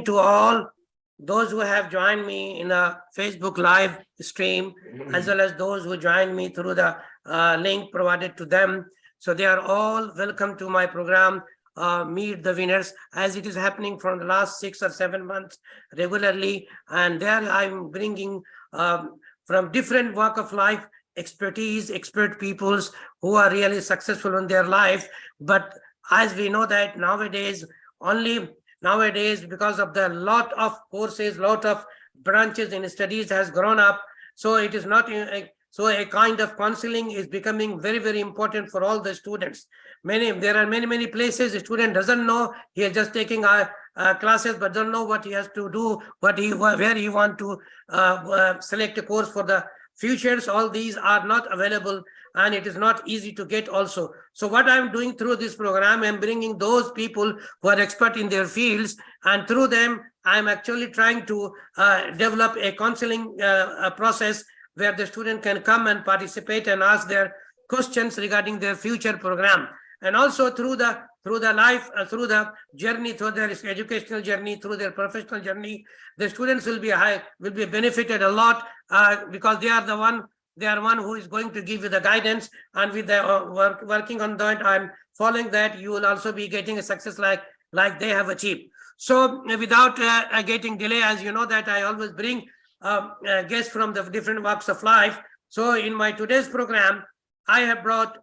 evening to all those who have joined me in a Facebook live stream, as well as those who joined me through the link provided to them. So they are all welcome to my program, Meet the Winners, as it is happening from the last 6 or 7 months regularly. And there I'm bringing from different walk of life expertise, expert peoples who are really successful in their life. But as we know that nowadays, because of the lot of courses, lot of branches in studies has grown up, so it is not so a kind of counseling is becoming very, very important for all the students. There are many places the student doesn't know, he is just taking classes but don't know what he has to do, where he want to select a course for the futures. All these are not available, and it is not easy to get also. So what I'm doing through this program, I'm bringing those people who are expert in their fields, and through them I'm actually trying to develop a counseling process where the student can come and participate and ask their questions regarding their future program. And also through the life, through the journey, through their educational journey, through their professional journey, the students will be benefited a lot, because they are one who is going to give you the guidance, and with the working on that and following that, you will also be getting a success like they have achieved. So without getting delay, as you know that I always bring guests from the different walks of life. So in my today's program, I have brought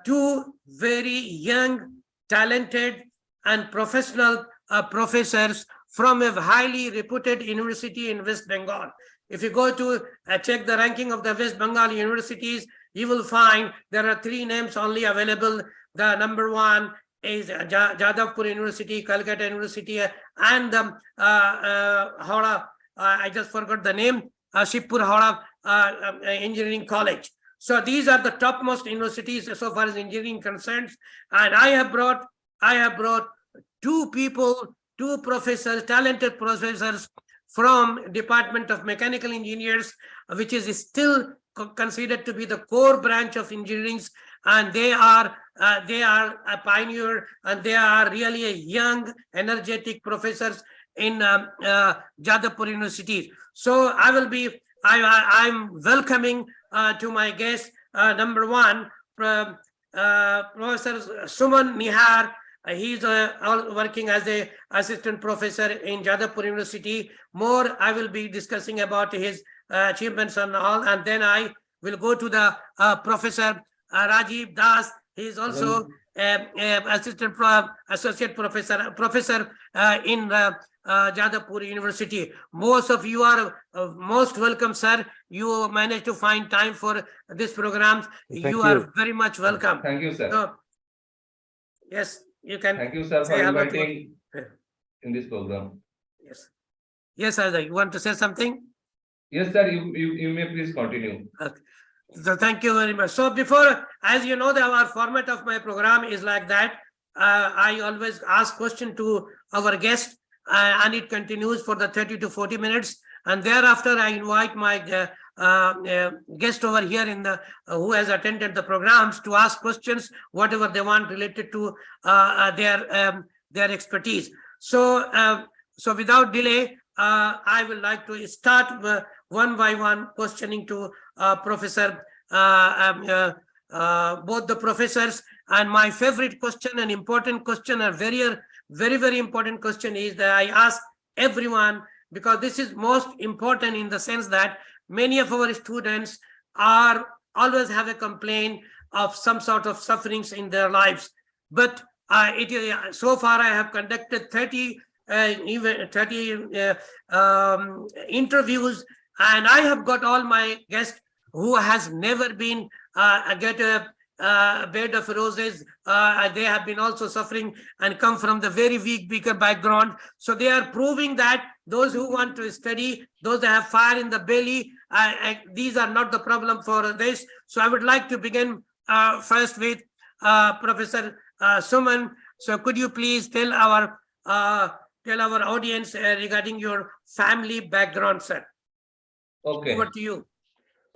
two very young, talented and professional professors from a highly reputed university in West Bengal. If you go to check the ranking of the West Bengal universities, you will find there are 3 names only available. The number 1 is Jadavpur University, Kolkata University, and Howrah, I just forgot the name, Shibpur Howrah Engineering College. So these are the topmost universities so far as engineering concerns. And I have brought 2 people, 2 professors, talented professors from Department of Mechanical Engineers, which is still considered to be the core branch of engineering. And they are a pioneer, and they are really a young, energetic professors in Jadavpur University. So I'm welcoming to my guest, number 1, Professor Suman Nihar. He's working as a assistant professor in Jadavpur University. More I will be discussing about his achievements and all, and then I will go to the Professor Ranjib Das. He is also associate professor in Jadavpur University. Most of you are most welcome, sir. You managed to find time for this program. You are very much welcome. Thank you, sir. So, yes, you can. Thank you, sir, for inviting in this program. Yes, Ajay, you want to say something? Yes, sir. You may please continue. Okay. So thank you very much. So before, as you know, our format of my program is like that. I always ask question to our guest, and it continues for the 30 to 40 minutes. And thereafter, I invite my guest over here who has attended the programs to ask questions, whatever they want related to their expertise. So, without delay, I would like to start one by one questioning to Professor, both the professors. And my favorite question, an important question, a very, very important question is that I ask everyone, because this is most important in the sense that many of our students always have a complaint of some sort of sufferings in their lives. But so far I have conducted 30 interviews, and I have got all my guests who has never been get a bed of roses. They have been also suffering and come from the very weak background. So they are proving that those who want to study, those that have fire in the belly, these are not the problem for this. So I would like to begin first with Professor Suman. So could you please tell our audience regarding your family background, sir? Okay. Over to you.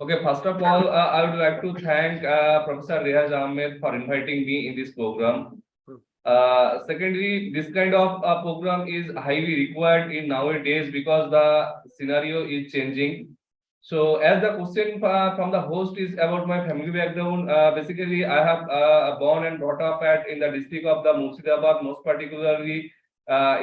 Okay, first of all, I would like to thank Professor Reyaz Ahmed for inviting me in this program. Secondly, this kind of program is highly required in nowadays because the scenario is changing. So, as the question from the host is about my family background, basically I have born and brought up in the district of the Murshidabad, most particularly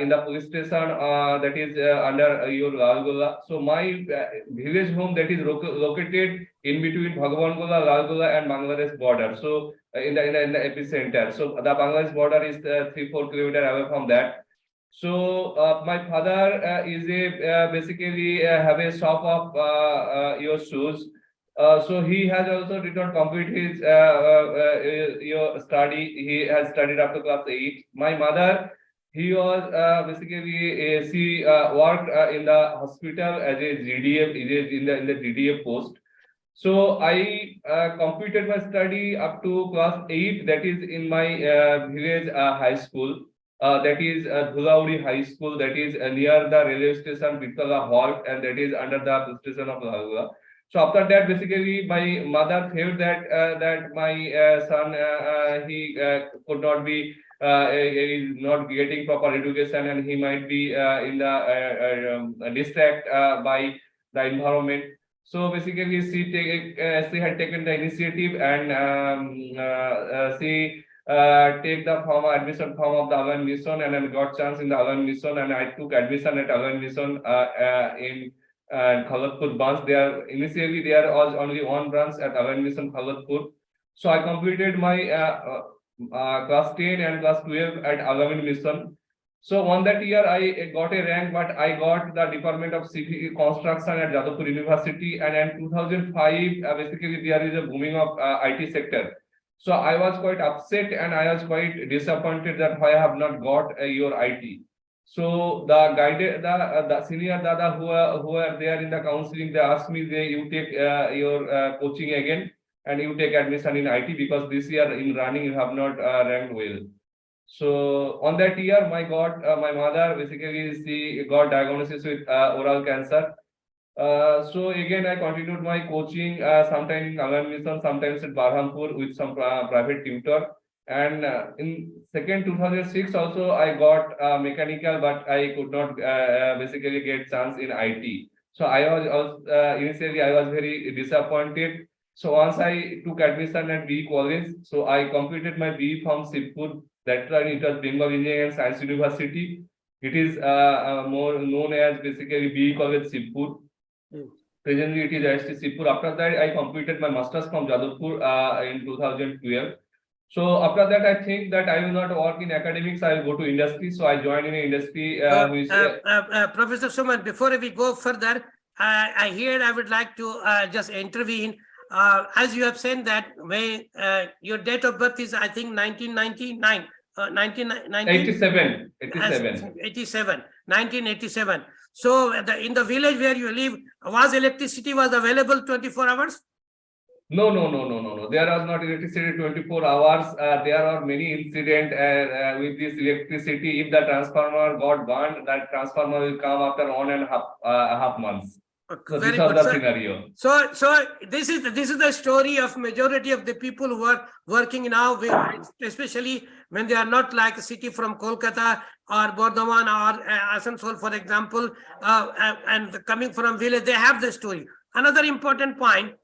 in the police station that is under your Lalgola. So, my village home that is located in between Bhagwangola, Lalgola, and Bangladesh border. So, in the epicenter. So the Bangladesh border is 3-4 kilometers away from that. So my father is a basically have a shop of your shoes. So he has also did not complete his your study. He has studied up to class 8. My mother, he was basically she worked in the hospital as a GDF in the GDF post. So I completed my study up to class 8, that is in my village high school. That is Dhulauri High School, that is near the railway station, Bitala Halt, and that is under the police station of Lalgula. So after that, basically, my mother felt that my son he could not be is not getting proper education, and he might be in the distract by the environment. So basically, she had taken the initiative, and she take the form admission form of the Alan Mission, and then got chance in the Alan Mission, and I took admission at Alan Mission in Khalatpur branch. Initially there was only one branch at Alan Mission Khalatpur. So I completed my class 10 and class 12 at Alamin Mission. So on that year, I got a rank, but I got the Department of Civil Construction at Jadavpur University. And in 2005, basically there is a booming of IT sector. So I was quite upset, and I was quite disappointed that why I have not got your IT. So the guided the senior dada who are there in the counseling, they asked me, you take your coaching again, and you take admission in IT, because this year in running you have not ranked well. So on that year, my mother basically she got diagnosis with oral cancer. So again, I continued my coaching sometimes in Alan Mission, sometimes at Barhampur with some private tutor. And in second 2006 also I got mechanical, but I could not basically get chance in IT. So I was initially I was very disappointed. So once I took admission at BE College, so I completed my BE from Sipur. That time it was Bengal Engineering and Science University. It is more known as basically BE College Sipur. Presently it is IST Sipur. After that I completed my masters from Jadavpur in 2012. So after that I think that I will not work in academics. I will go to industry. So I joined in an industry. Professor Suman, before we go further, I would like to just intervene. As you have said that your date of birth is, I think, 1999. 1987. 1987. So in the village where you live, was electricity was available 24 hours? No. There was not electricity 24 hours. There are many incidents with this electricity. If the transformer got burned, that transformer will come after 1.5 months. So Very this was good, the sir. scenario. So this is the story of majority of the people who are working now, especially when they are not like a city from Kolkata or Bardhaman or Asansol, for example, and coming from village, they have the story. Another important point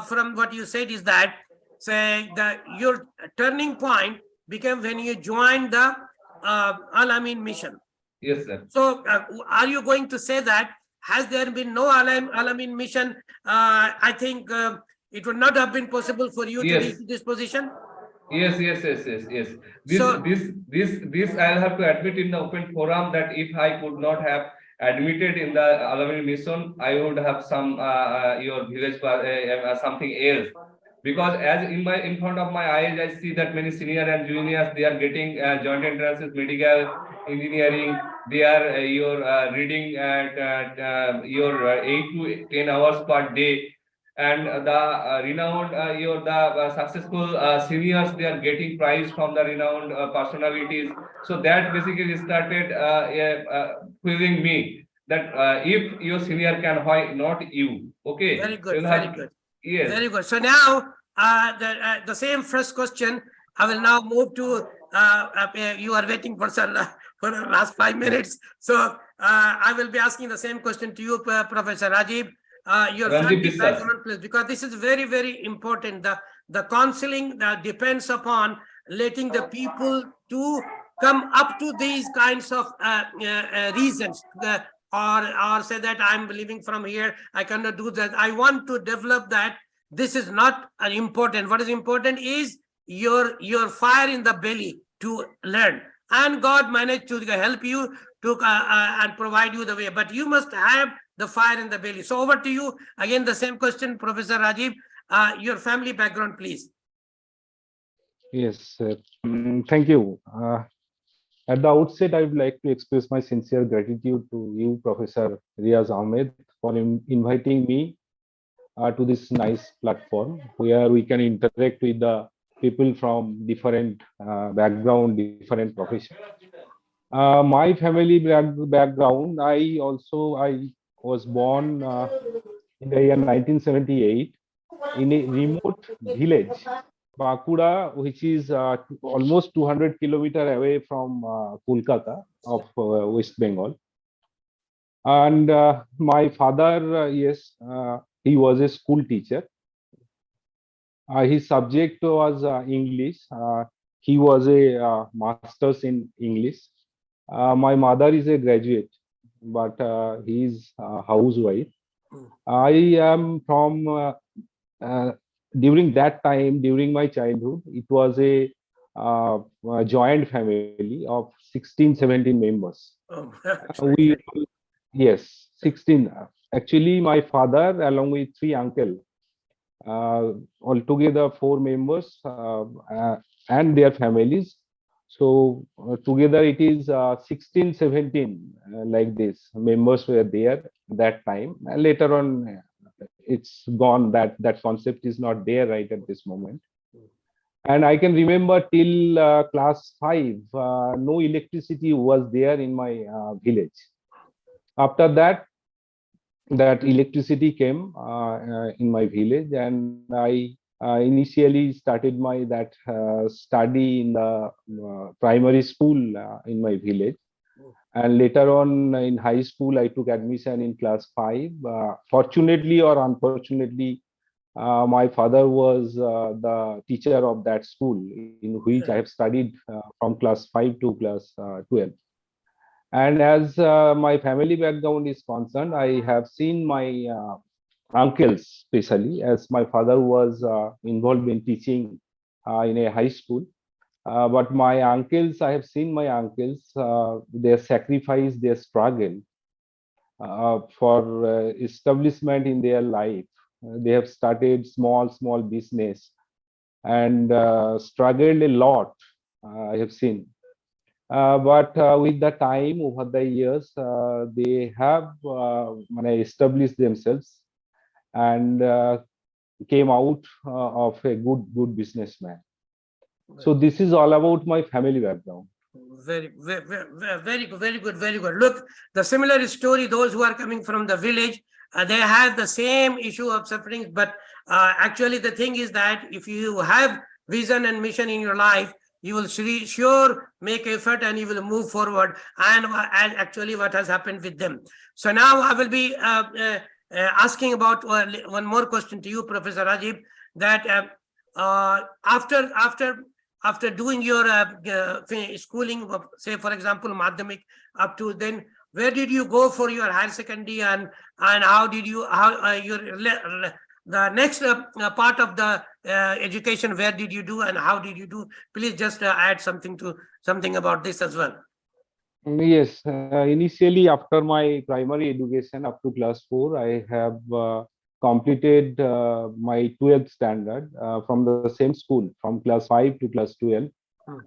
from what you said is that, say, your turning point became when you joined the Al-Amin mission. Yes, sir. So are you going to say that has there been no Al-Amin mission, I think it would not have been possible for you to reach this position? Yes. This I'll have to admit in the open forum that if I could not have admitted in the Al-Amin mission, I would have some your village something else. Because as in front of my eyes, I see that many senior and juniors, they are getting joint entrances, medical, engineering. They are reading at your 8 to 10 hours per day, and the renowned successful seniors, they are getting prize from the renowned personalities. So that basically started feeling me that if your senior can, why not you? Okay. Very good. Very good. Yes. Very good. So now the same first question, I will now move to you are waiting for for the last 5 minutes. So I will be asking the same question to you, Professor Rajib. Your Ranjib family Biswas. background, please, because this is very, very important. The counseling that depends upon letting the people to come up to these kinds of reasons, or say that I'm living from here, I cannot do that. I want to develop that. This is not important. What is important is your fire in the belly to learn, and God managed to help you to and provide you the way. But you must have the fire in the belly. So over to you again. The same question, Professor Rajib. Your family background, please. Yes, thank you. At the outset, I would like to express my sincere gratitude to you, Professor Reyaz Ahmed, for inviting me to this nice platform where we can interact with the people from different background, different professions. My family background, I was born in the year 1978 in a remote village, Bakura, which is almost 200 kilometers away from Kolkata of West Bengal. And my father, yes, he was a school teacher. His subject was English. He was a master's in English. My mother is a graduate, but he is a housewife. I am from during that time, during my childhood, it was a joint family of 16, 17 members. Oh, We, yes, 16. Actually, my father, along with three uncles, altogether four members and their families. So together it is 16, 17 like this. Members were there that time. Later on, it's gone. That concept is not there right at this moment. And I can remember till class 5, no electricity was there in my village. After that, that electricity came in my village, and I initially started my that study in the primary school in my village. And later on in high school, I took admission in class 5. Fortunately or unfortunately, my father was the teacher of that school in which I have studied from class 5 to class 12. And as my family background is concerned, I have seen my uncles, especially as my father was involved in teaching in a high school. But my uncles, I have seen my uncles, their sacrifice, their struggle for establishment in their life. They have started small business and struggled a lot. I have seen. But with the time over the years, they have established themselves and came out of a good businessman. So this is all about my family background. Very good, very good, very good. Look, the similar story, those who are coming from the village, they have the same issue of suffering. But actually, the thing is that if you have vision and mission in your life, you will sure make effort and you will move forward. And actually, what has happened with them. So now I will be asking about one more question to you, Professor Rajib, that after doing your schooling, say for example, Madhyamik, up to then, where did you go for your higher secondary, and how did you the next part of the education, where did you do and how did you do? Please just add something about this as well. Yes, initially after my primary education up to class 4, I have completed my 12th standard from the same school, from class 5 to class 12,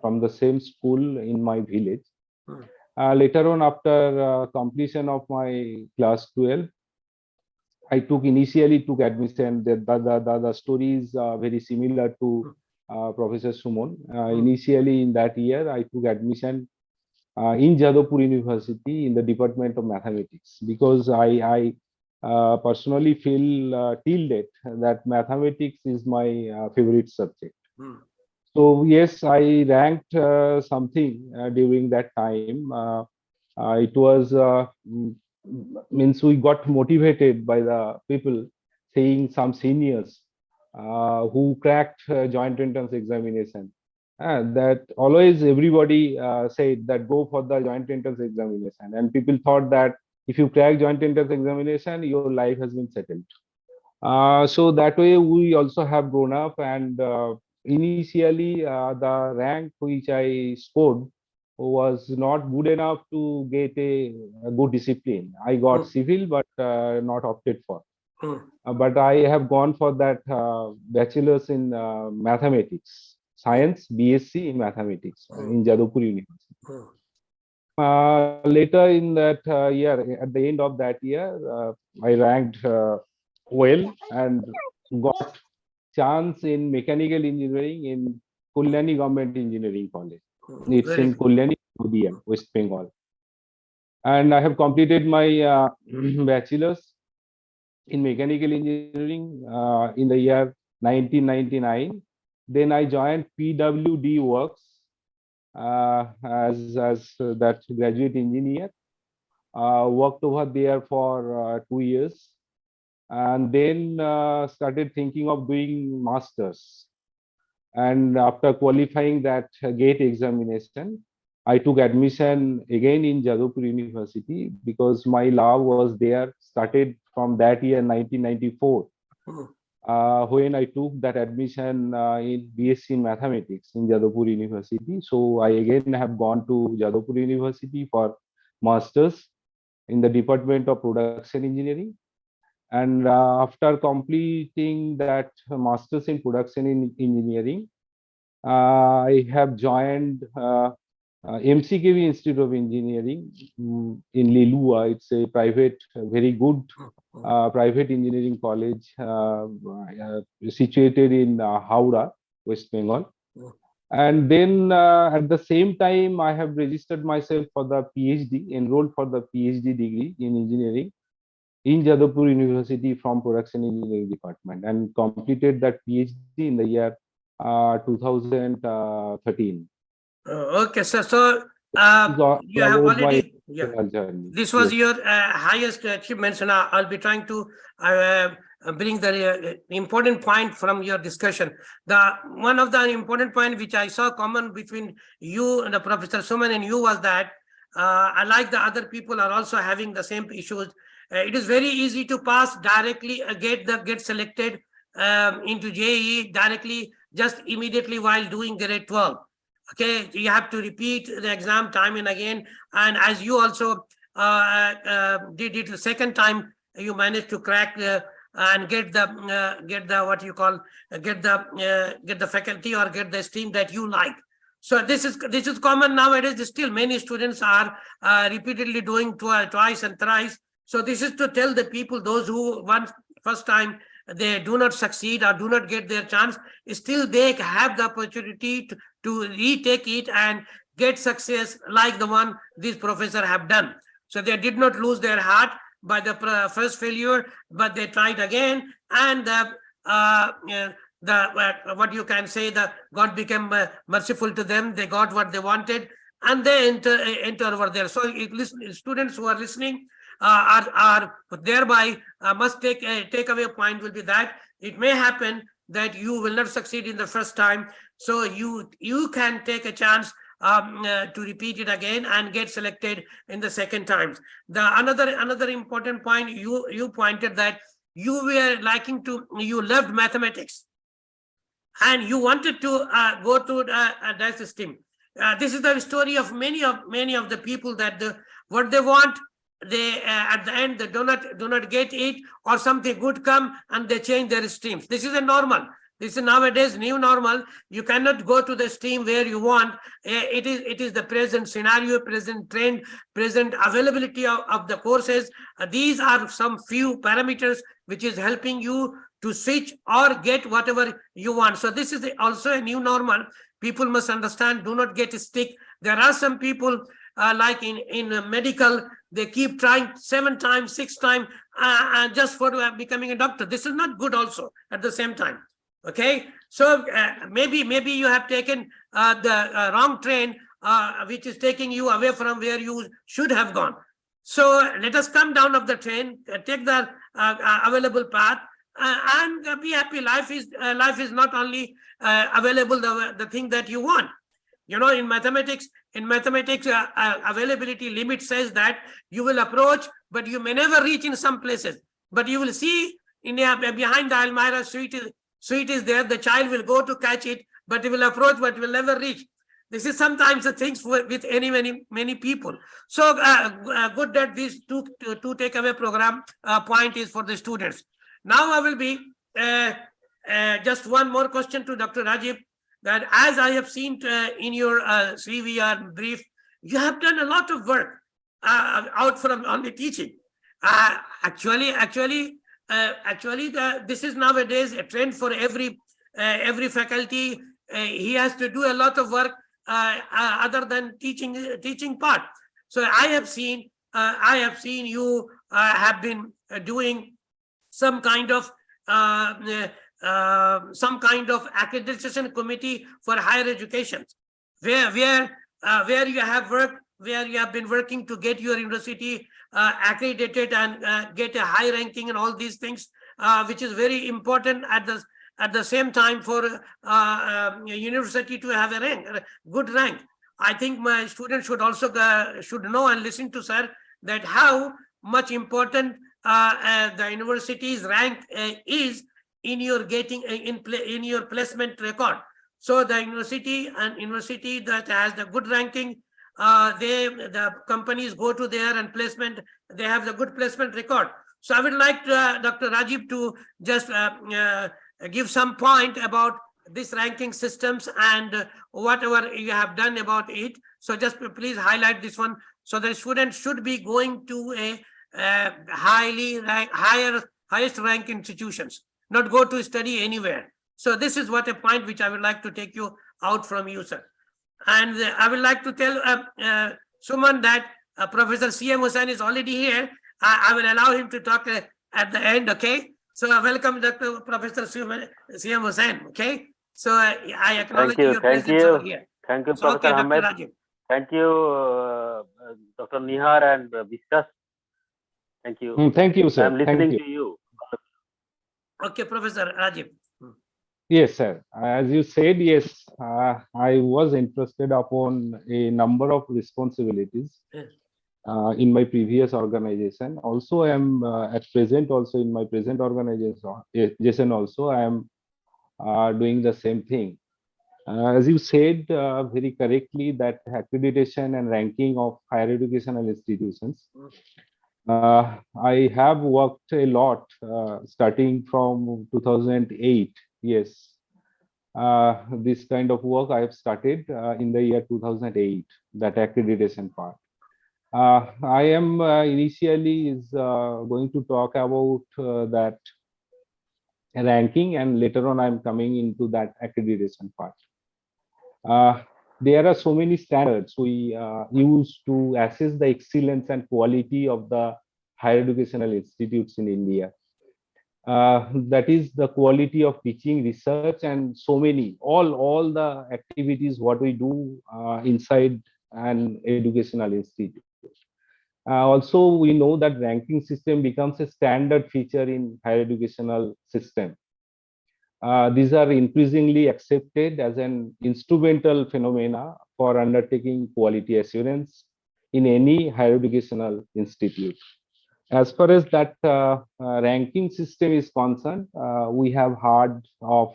from the same school in my village. Later on, after completion of my class 12, I initially took admission. The story is very similar to Professor Suman. Initially in that year, I took admission in Jadavpur University in the Department of Mathematics, because I personally feel till date that mathematics is my favorite subject. So yes, I ranked something during that time. It was means we got motivated by the people seeing some seniors who cracked joint entrance examination. That always everybody said that go for the joint entrance examination, and people thought that if you crack joint entrance examination, your life has been settled. So that way we also have grown up, and initially the rank which I scored was not good enough to get a good discipline. I got Mm, civil, but not opted for. mm, But I have gone for that bachelor's in mathematics, mm, science, BSc in mathematics mm, in Jadavpur University. mm, Later in that year, at the end of that year, I ranked well and got chance in mechanical engineering in Kalyani Government Engineering College. It's Very in good. Kalyani, West Bengal. And I have completed my bachelor's in mechanical engineering in the year 1999. Then I joined PWD Works as that graduate engineer. Worked over there for 2 years, and then started thinking of doing masters. And after qualifying that gate examination, I took admission again in Jadavpur University because my love was there. Started from that year 1994 Mm, when I took that admission in BSc in mathematics in Jadavpur University. So I again have gone to Jadavpur University for masters in the Department of Production Engineering. And after completing that master's in production in engineering, I have joined MCKV Institute of Engineering in Lilua. It's a private, very good mm, mm, private engineering college situated in Howrah, West Bengal. mm. And then at the same time, I have registered myself for the PhD, enrolled for the PhD degree in engineering in Jadavpur University from Production Engineering Department, and completed that PhD in the year 2013. Okay, sir. So This is all you have about my already, yeah. professional journey. This was Yes. your highest achievements, and I'll be trying to uh, bring the important point from your discussion. The one of the important point which I saw common between you and the Professor Suman and you was that unlike the other people are also having the same issues. It is very easy to pass directly, get selected into JEE directly, just immediately while doing grade 12. Okay, you have to repeat the exam time and again, and as you also did it the second time, you managed to crack and get the what you call get the faculty or get the stream that you like. So this is common nowadays. Still many students are repeatedly doing twice and thrice. So this is to tell the people, those who first time they do not succeed or do not get their chance, still they have the opportunity to retake it and get success like the one these professors have done. So they did not lose their heart by the first failure, but they tried again, and what you can say, the God became merciful to them. They got what they wanted, and they enter over there. So students who are listening are thereby must take away point will be that it may happen that you will not succeed in the first time, so you can take a chance to repeat it again and get selected in the second time. The another important point you pointed that you loved mathematics and you wanted to go to that system. This is the story of many of the people that what they want, they at the end they do not get it, or something good come and they change their streams. This is a normal. This is nowadays new normal. You cannot go to the stream where you want. It is the present scenario, present trend, present availability of the courses. These are some few parameters which is helping you to switch or get whatever you want. So this is also a new normal. People must understand, do not get stick. There are some people like in medical, they keep trying 7 times, 6 times just for becoming a doctor. This is not good also at the same time. Okay, so maybe you have taken the wrong train, which is taking you away from where you should have gone. So let us come down of the train, take the available path, and be happy. Life is not only available the thing that you want. You know, in mathematics, availability limit says that you will approach, but you may never reach in some places. But you will see behind the Almira sweet is there. The child will go to catch it, but he will approach, but will never reach. This is sometimes the things with many people. So good that these two takeaway program point is for the students. Now I will be just one more question to Dr. Rajib. That as I have seen in your CV or brief, you have done a lot of work out from only teaching. Actually, this is nowadays a trend for every faculty. He has to do a lot of work other than teaching part. So I have seen you have been doing some kind of accreditation committee for higher education, where you have worked, where you have been working to get your university accredited and get a high ranking and all these things, which is very important at the same time for university to have a good rank. I think my students should also should know and listen to sir that how much important the university's rank is in your getting in your placement record. So the university that has the good ranking, the companies go to there and placement, they have the good placement record. So I would like Dr. Rajib to just give some point about this ranking systems and whatever you have done about it. So just please highlight this one. So the students should be going to a highest rank institutions, not go to study anywhere. So this is what a point which I would like to take you out from you, sir. And I would like to tell Suman that Professor C.M. Hussain is already here. I will allow him to talk at the end, okay? So welcome, Dr. Professor C.M. Hussain, okay? So I acknowledge your presence over here. Thank you, So, Professor okay, Ahmed. Dr. Rajib. Thank you, Dr. Nihar and Biswas. Thank you. Thank you, sir. I'm listening to you. Okay, Professor Rajib. Yes, sir. As you said, yes, I was interested upon a number of responsibilities Yes. in my previous organization. Also, I am at present also in my present organization also I am doing the same thing. As you said very correctly, that accreditation and ranking of higher educational institutions. I have worked a lot starting from 2008. Yes, this kind of work I have started in the year 2008, that accreditation part. I am initially is going to talk about that ranking, and later on I'm coming into that accreditation part. There are so many standards we use to assess the excellence and quality of the higher educational institutes in India. That is the quality of teaching, research, and so many, all the activities what we do inside an educational institute. Also, we know that ranking system becomes a standard feature in higher educational system. These are increasingly accepted as an instrumental phenomena for undertaking quality assurance in any higher educational institute. As far as that ranking system is concerned, we have heard of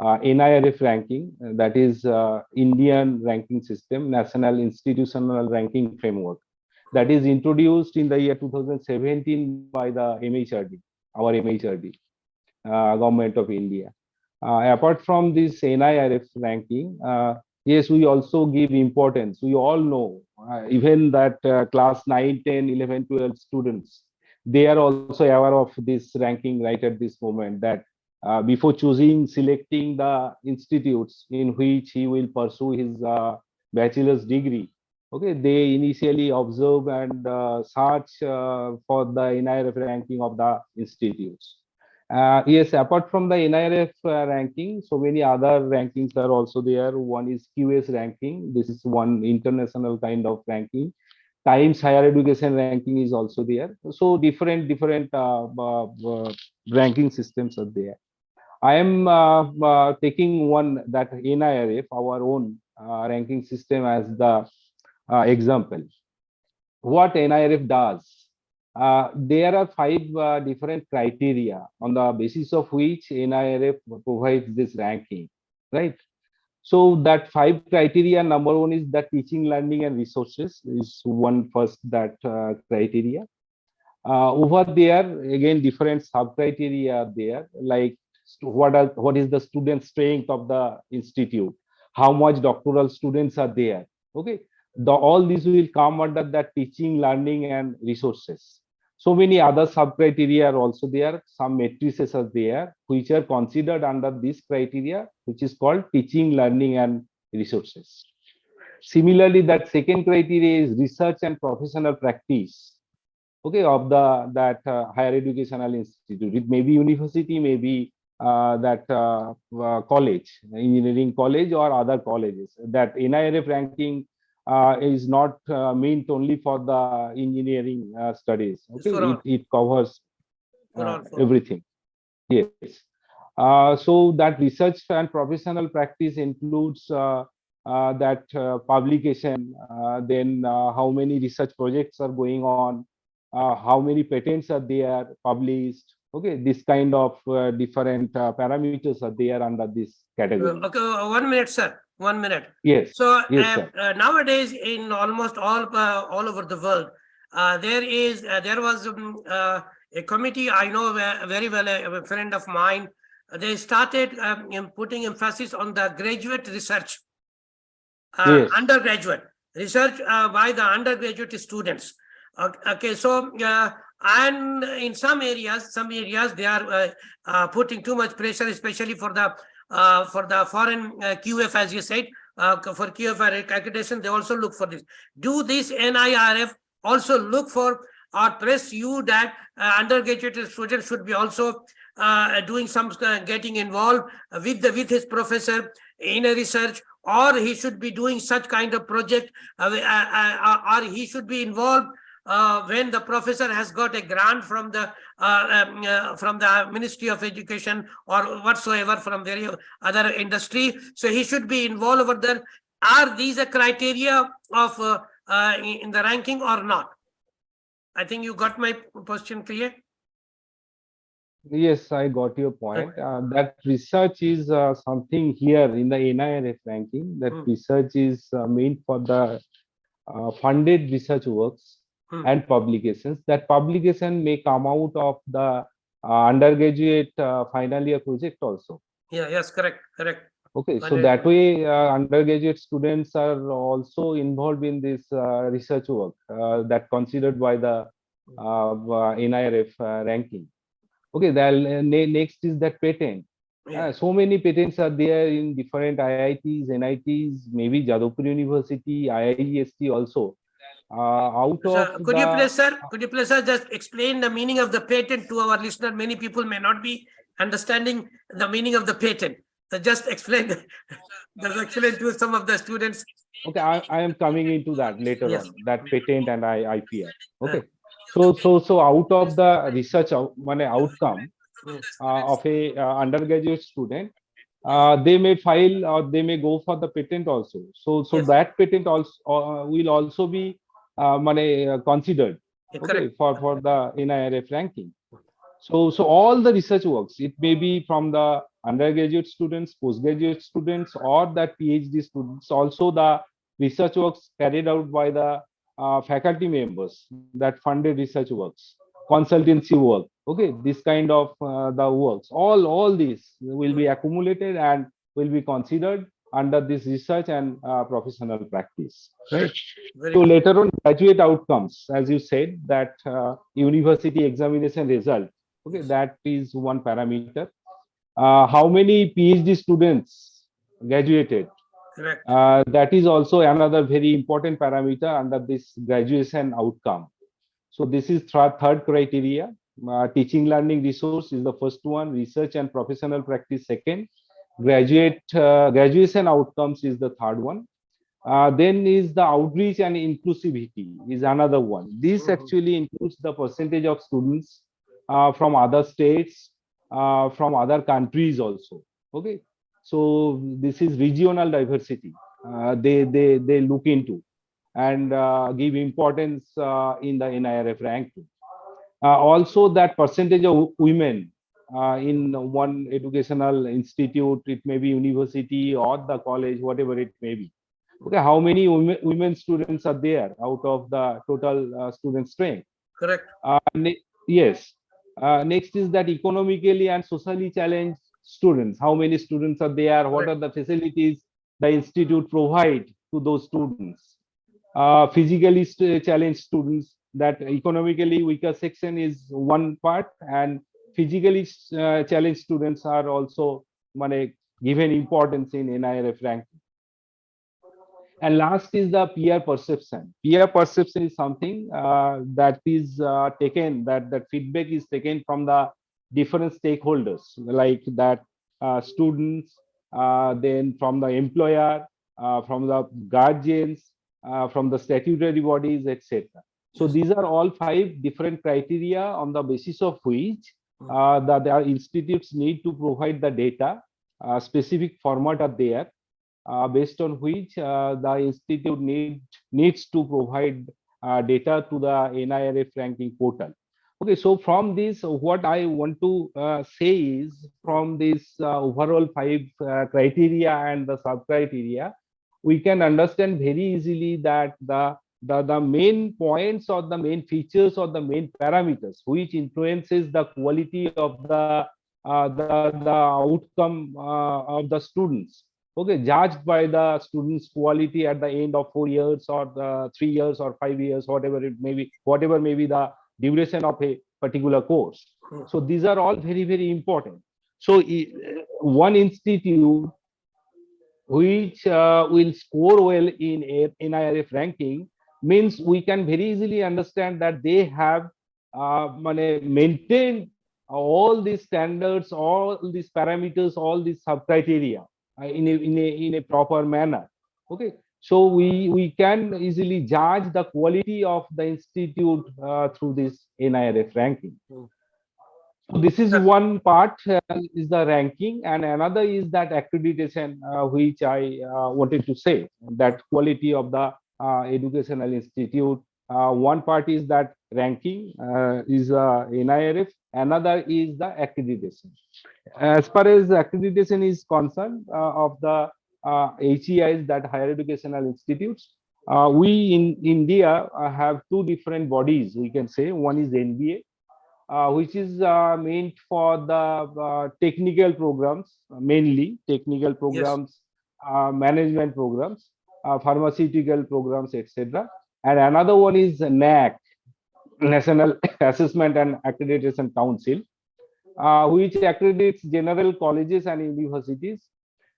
NIRF ranking, that is Indian ranking system, National Institutional Ranking Framework, that is introduced in the year 2017 by the MHRD, our MHRD. Government of India. Apart from this NIRF ranking, yes, we also give importance. We all know, even that class 9, 10, 11, 12 students, they are also aware of this ranking right at this moment, that before selecting the institutes in which he will pursue his bachelor's degree, okay, they initially observe and search for the NIRF ranking of the institutes. Yes, apart from the NIRF ranking, so many other rankings are also there. One is QS ranking. This is one international kind of ranking. Times Higher Education ranking is also there. So different ranking systems are there. I am taking one that NIRF, our own ranking system, as the example. What NIRF does, there are five different criteria on the basis of which NIRF provides this ranking, right? So that five criteria, number one is that teaching, learning, and resources is one first that criteria. Over there, again, different sub criteria are there, like what is the student strength of the institute, how much doctoral students are there. Okay, all these will come under that teaching, learning, and resources. So many other sub criteria are also there. Some matrices are there which are considered under this criteria, which is called teaching, learning, and resources. Similarly, that second criteria is research and professional practice, okay, of the that higher educational institute. It may be university, maybe that college, engineering college, or other colleges. That NIRF ranking is not meant only for the engineering studies. It's Okay, for all. it covers For all. For all. everything. Yes. So that research and professional practice includes that publication, then how many research projects are going on, how many patents are there published. Okay, this kind of different parameters are there under this category. Okay, 1 minute, sir. 1 minute. Yes. So Yes, sir. nowadays, in almost all over the world, there was a committee I know very well, a friend of mine. They started putting emphasis on the graduate research, Yes. undergraduate research by the undergraduate students. Okay, so and in some areas they are putting too much pressure, especially for the foreign QF, as you said, for QF accreditation. They also look for this. Do this NIRF also look for or press you that undergraduate students should be also doing some getting involved with his professor in a research, or he should be doing such kind of project, or he should be involved when the professor has got a grant from the Ministry of Education or whatsoever, from very other industry, so he should be involved over there. Are these a criteria of in the ranking or not? I think you got my question clear. Yes, I got your point. That research is something here in the NIRF ranking. That research is meant for the funded research works and publications. That publication may come out of the undergraduate final year project also. Yeah. Yes. Correct. Okay, so that way undergraduate students are also involved in this research work that considered by the NIRF ranking. Okay, the next is that patent. Yeah. So many patents are there in different IITs, NITs, maybe Jadavpur University, IIST also. Could you please, sir, just explain the meaning of the patent to our listener? Many people may not be understanding the meaning of the patent. So just explain to some of the students. Okay, I am coming into that later Yes. on, that patent and IPR. Okay. So out of the research outcome of a undergraduate student, they may file or they may go for the patent also. So Yes. that patent also will also be considered, okay, for the NIRF ranking. So all the research works, it may be from the undergraduate students, postgraduate students, or that PhD students. Also the research works carried out by the faculty members, that funded research works, consultancy work. Okay, this kind of the works, all these will be accumulated and will be considered under this research and professional practice. Right. So later on, graduate outcomes, as you said, that university examination result. Okay, that is one parameter. How many PhD students graduated? Correct. That is also another very important parameter under this graduation outcome. So this is third criteria. Teaching learning resource is the first one. Research and professional practice second. Graduation outcomes is the third one. Then is the outreach and inclusivity is another one. This actually includes the percentage of students from other states, from other countries also. Okay, so this is regional diversity. They look into and give importance in the NIRF ranking. Also, that percentage of women in one educational institute, it may be university or the college, whatever it may be. Okay, how many women students are there out of the total student strength? Correct. Yes. Next is that economically and socially challenged students. How many students are there? What are the facilities the institute provide to those students? Physically challenged students, that economically weaker section is one part, and physically challenged students are also given importance in NIRF ranking. And last is the peer perception. Peer perception is something that is taken, that feedback is taken from the different stakeholders, like that students, then from the employer, from the guardians, from the statutory bodies, etc. So these are all 5 different criteria on the basis of which the institutes need to provide the data. Specific format are there, based on which the institute needs to provide data to the NIRF ranking portal. Okay, so from this, what I want to say is, from this overall 5 criteria and the sub criteria, we can understand very easily that the main points or the main features or the main parameters which influences the quality of the outcome of the students, okay, judged by the students' quality at the end of 4 years or 3 years or 5 years, whatever it may be, whatever may be the duration of a particular course. So these are all very, very important. So one institute which will score well in NIRF ranking means we can very easily understand that they have maintained all these standards, all these parameters, all these sub criteria in a proper manner. Okay, so we can easily judge the quality of the institute through this NIRF ranking. So this is one part, is the ranking, and another is that accreditation, which I wanted to say, that quality of the educational institute. One part is that ranking is NIRF, another is the accreditation. As far as accreditation is concerned of the HEIs, that higher educational institutes, we in India have 2 different bodies, we can say. One is NBA, which is meant for the technical programs, mainly technical programs, management programs, pharmaceutical programs, etc. And another one is NAC, National Assessment and Accreditation Council, which accredits general colleges and universities.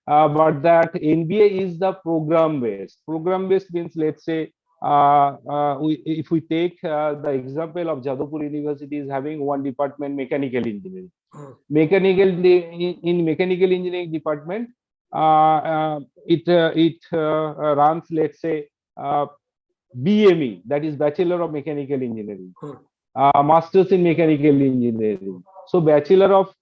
But that NBA is the program based. Program based means, let's say, if we take the example of Jadavpur University is having one department, mechanical engineering. In mechanical engineering department, it runs, let's say, BME, that is Bachelor of Mechanical Engineering, Masters in Mechanical Engineering. So Bachelor of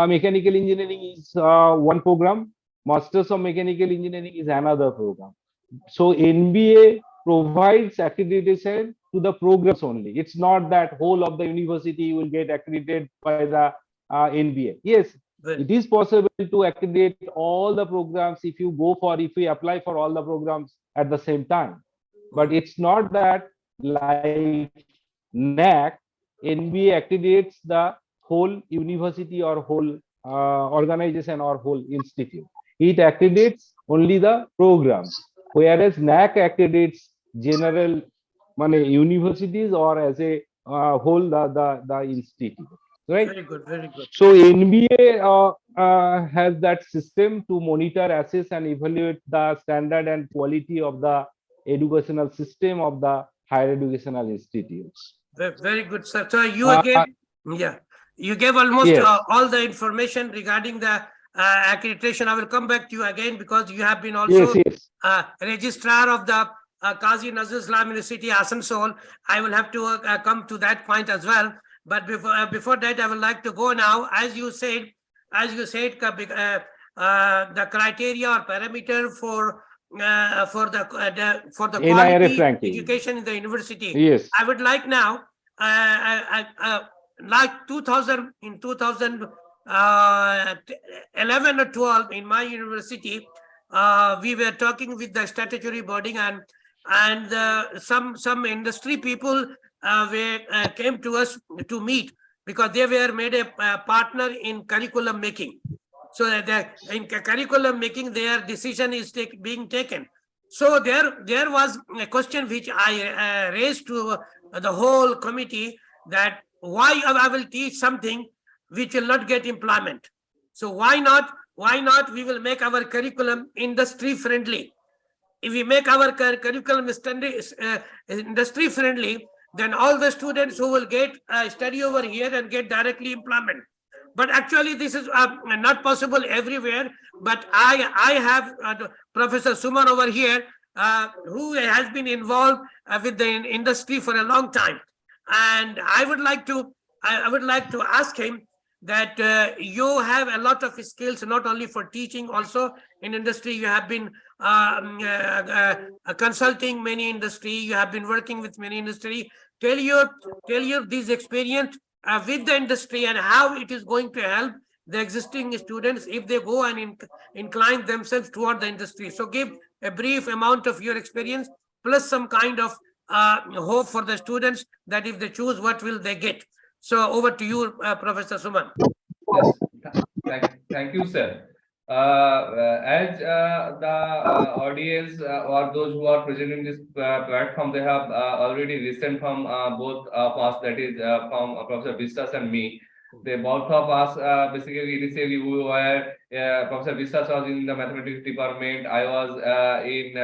Mechanical Engineering is one program, Masters of Mechanical Engineering is another program. So NBA provides accreditation to the programs only. It's not that whole of the university will get accredited by the NBA. Yes, it is possible to accredit all the programs if we apply for all the programs at the same time. But it's not that like NAC, NBA accredits the whole university or whole organization or whole institute. It accredits only the programs, whereas NAC accredits general universities or as a whole the institute. Right? Very good, very good. So NBA has that system to monitor, assess, and evaluate the standard and quality of the educational system of the higher educational institutes. Very good, sir. So you again, Yeah, you gave almost Yes. all the information regarding the accreditation. I will come back to you again because you have been Yes, also yes. registrar of the Qazi Nazrul Islam University, Asansol. I will have to come to that point as well. But before that, I would like to go now. As you said, the criteria or parameter for the NIRF quality ranking. education in the university. Yes. I would like now, like 2000 in 2011 or 12 in my university, we were talking with the statutory body, and some industry people came to us to meet because they were made a partner in curriculum making. So that in curriculum making, their decision is being taken. So there was a question which I raised to the whole committee, that why I will teach something which will not get employment. So why not we will make our curriculum industry friendly. If we make our curriculum industry friendly, then all the students who will get study over here and get directly employment. But actually, this is not possible everywhere. But I have Professor Suman over here, who has been involved with the industry for a long time, and I would like to ask him that you have a lot of skills, not only for teaching, also in industry. You have been consulting many industry. You have been working with many industry. Tell your this experience with the industry and how it is going to help the existing students if they go and incline themselves toward the industry. So give a brief amount of your experience plus some kind of hope for the students, that if they choose, what will they get. So over to you, Professor Suman. Yes, thank you, sir. As the audience or those who are present in this platform, they have already listened from both of us, that is from Professor Biswas and me. They both of us basically initially we were Professor Biswas was in the mathematics department. I was in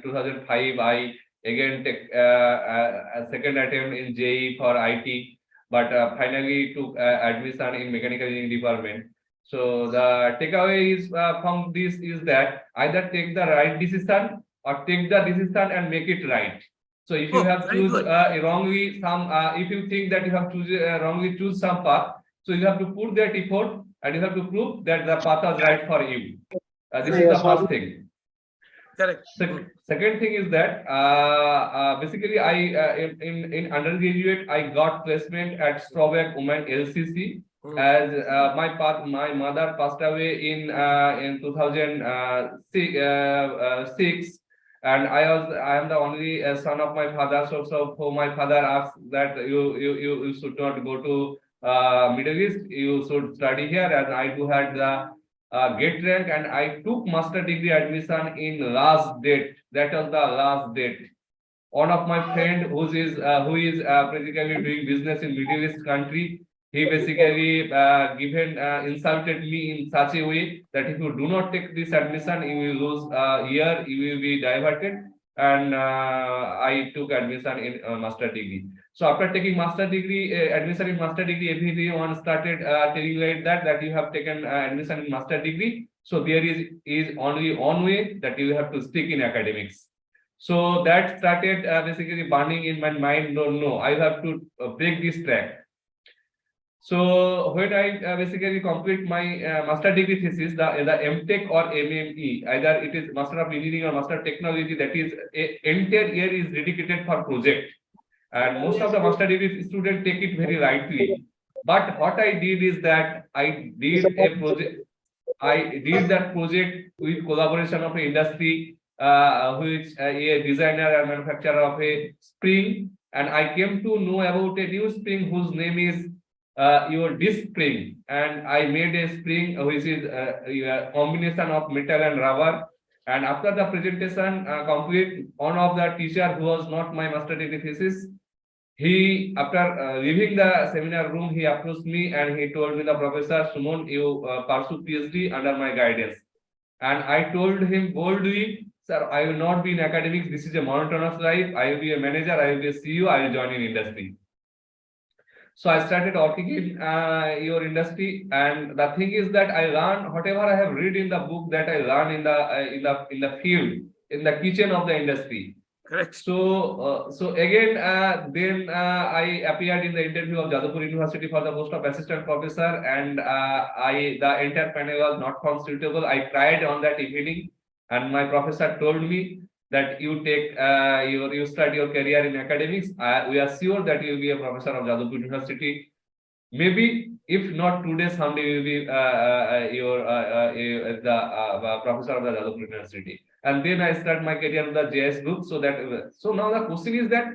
2005. I again take a second attempt in JEE for IT, but finally took admission in mechanical engineering department. So the takeaway is from this is that either take the right decision or take the decision and make it right. So if you have choose wrongly some, if you think that you have wrongly choose some path, so you have to put that effort and you have to prove that the path is right for you. This is the first thing. Correct. Second thing is that basically I in undergraduate I got placement at Strawback Women LCC, as my mother passed away in 2006, and I am the only son of my father. So my father asked that you should not go to Middle East, you should study here, and I too had the get rank, and I took master degree admission in last date. That was the last date. One of my friend who is basically doing business in Middle East country, he basically insulted me in such a way that if you do not take this admission, you will lose year, you will be diverted. And I took admission in master degree. So after taking master degree, admission in master degree, everyone started telling like that you have taken admission in master degree. So there is only one way, that you have to stick in academics. So that started basically burning in my mind. No, I have to break this track. So when I basically complete my master degree thesis, the MTech or MME, either it is Master of Engineering or Master of Technology, that is entire year is dedicated for project. And most of the master degree students take it very lightly. But what I did is that I did a project. I did that project with collaboration of an industry, which a designer and manufacturer of a spring, and I came to know about a new spring whose name is your disc spring, and I made a spring which is a combination of metal and rubber. And after the presentation complete, one of the teacher who was not my master degree thesis, he, after leaving the seminar room, he approached me and he told me, the Professor Suman, you pursue PhD under my guidance. And I told him boldly, sir, I will not be in academics. This is a monotonous life. I will be a manager. I will be a CEO. I will join in industry. So I started working in your industry, and the thing is that I learn whatever I have read in the book, that I learn in the field, in the kitchen of the industry. Correct. So again, then I appeared in the interview of Jadavpur University for the post of assistant professor, and the entire panel was not found suitable. I tried on that evening, and my professor told me that you take you start your career in academics. We are sure that you will be a professor of Jadavpur University. Maybe if not today, someday you will be the professor of the Jadavpur University. And then I start my career in the JS group. So now the question is that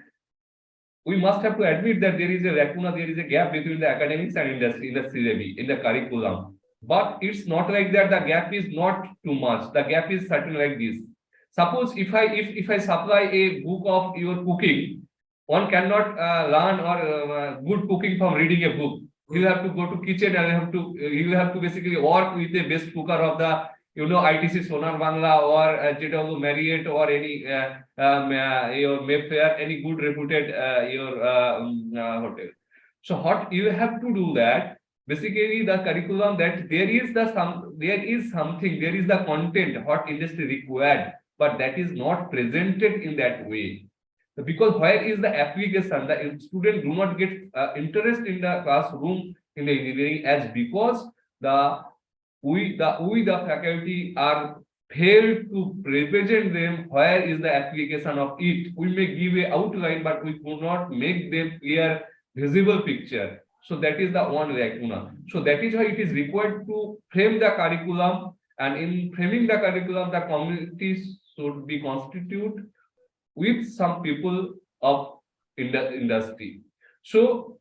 we must have to admit that there is a lacuna, there is a gap between the academics and industry in the syllabi, in the curriculum. But it's not like that. The gap is not too much. The gap is certain like this. Suppose if I supply a book of your cooking, one cannot learn or good cooking from reading a book. You have to go to kitchen and you have to basically work with the best cooker of the ITC Sonar Bangla or Jadavpur Marriott or any your Mayfair, any good reputed hotel. So what you have to do that, basically the curriculum, that there is the content what industry required, but that is not presented in that way. Because where is the application? The students do not get interest in the classroom in the engineering, as because we the faculty are failed to represent them where is the application of it. We may give a outline, but we do not make them clear, visible picture. So that is the one lacuna. So that is why it is required to frame the curriculum, and in framing the curriculum, the communities should be constituted with some people of industry. So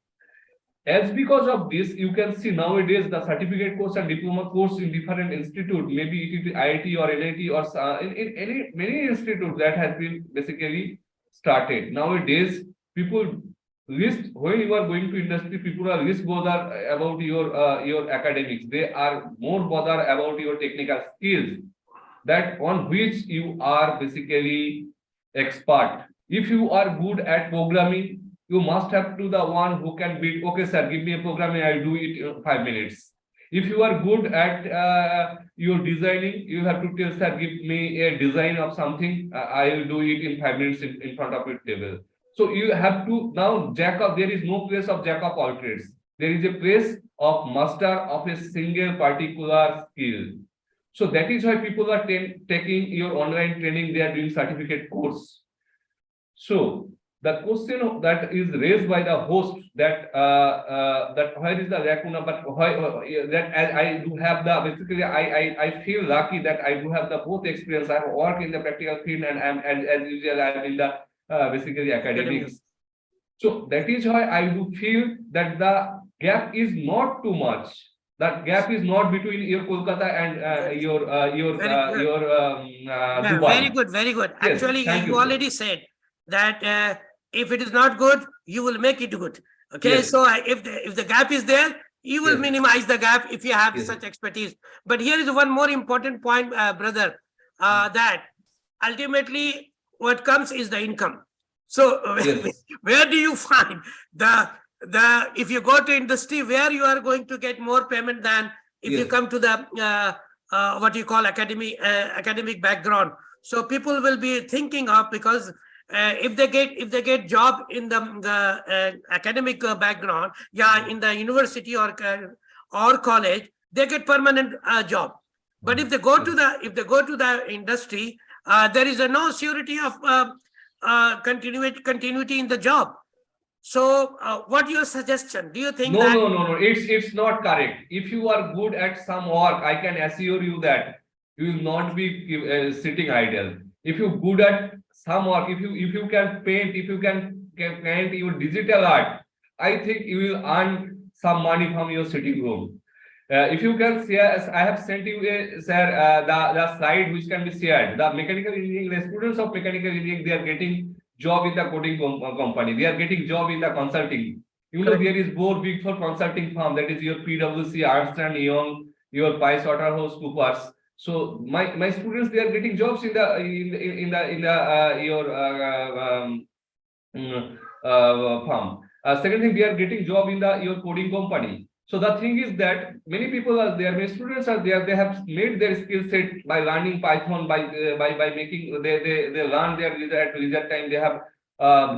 as because of this, you can see nowadays the certificate course and diploma course in different institute, maybe it is IIT or NIT or in many institutes that has been basically started. Nowadays, people when you are going to industry, people are less bothered about your academics. They are more bothered about your technical skills, that on which you are basically expert. If you are good at programming, you must have to the one who can beat, okay sir, give me a programming, I'll do it in 5 minutes. If you are good at your designing, you have to tell sir, give me a design of something, I will do it in 5 minutes in front of your table. So you have to now there is no place of jack of all trades. There is a place of master of a single particular skill. So that is why people are taking your online training, they are doing certificate course. So the question that is raised by the host, that where is the lacuna, but why that I do have the basically I feel lucky that I do have the both experience. I have worked in the practical field, and as usual I am in the basically academics. So that is why I do feel that the gap is not too much. That gap is not between your Kolkata and your Dubai. Very good, very good. Yes, Actually, thank you you, sir. already said that if it is not good, you will make it good. Okay, Yes. so if the gap is there, you will Yes. minimize the gap if you have Yes. such expertise. But here is one more important point, brother, that ultimately what comes is the income. So Yes. where do you find if you go to industry, where you are going to get more payment than if you Yes. come to the what you call academic background? So people will be thinking of, because if they get job in the academic background, in the university or college, they get permanent job. But if they go to the industry, there is no surety of continuity in the job. So what your suggestion? Do you think that No. It's not correct. If you are good at some work, I can assure you that you will not be sitting idle. If you good at some work, if you can paint, if you can paint your digital art, I think you will earn some money from your sitting room. If you can share, I have sent you the slide which can be shared. The mechanical engineering, the students of mechanical engineering, they are getting job in the coding company. They are getting job in the consulting. You know, Correct. there is more big for consulting firm, that is your PwC, Ernst & Young, your Price Waterhouse Coopers. So my students, they are getting jobs in the your firm. Second thing, they are getting job in your coding company. So the thing is that many people are there, many students are there. They have made their skill set by learning Python, by making they learn their at leisure time. They have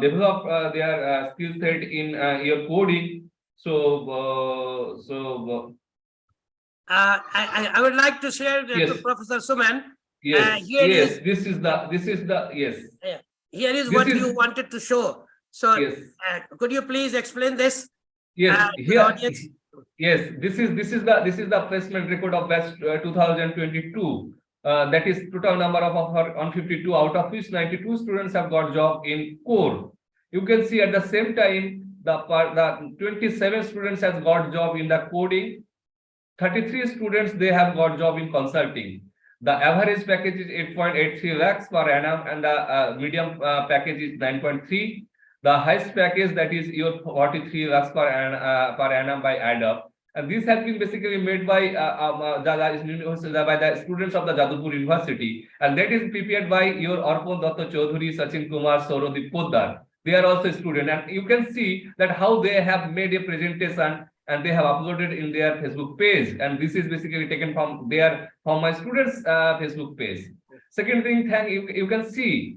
developed their skill set in your coding. I would like to share Yes. to Professor Suman. Yes, Here yes, is this is the yes. here is This what is- you wanted to show. So Yes, could you please explain this? yes, to the here, audience? yes, this is the placement record of batch 2022. That is total number of 152, out of which 92 students have got job in core. You can see at the same time the 27 students has got job in the coding. 33 students they have got job in consulting. The average package is 8.83 lakhs per annum, and the medium package is 9.3. The highest package, that is your 43 lakhs per annum by ADUP. And this has been basically made by the students of the Jadavpur University, and that is prepared by your Arpon Datta Chaudhary, Sachin Kumar, Saurodip Poddar. They are also students, and you can see that how they have made a presentation and they have uploaded in their Facebook page. And this is basically taken from my students' Facebook page. Second thing, you can see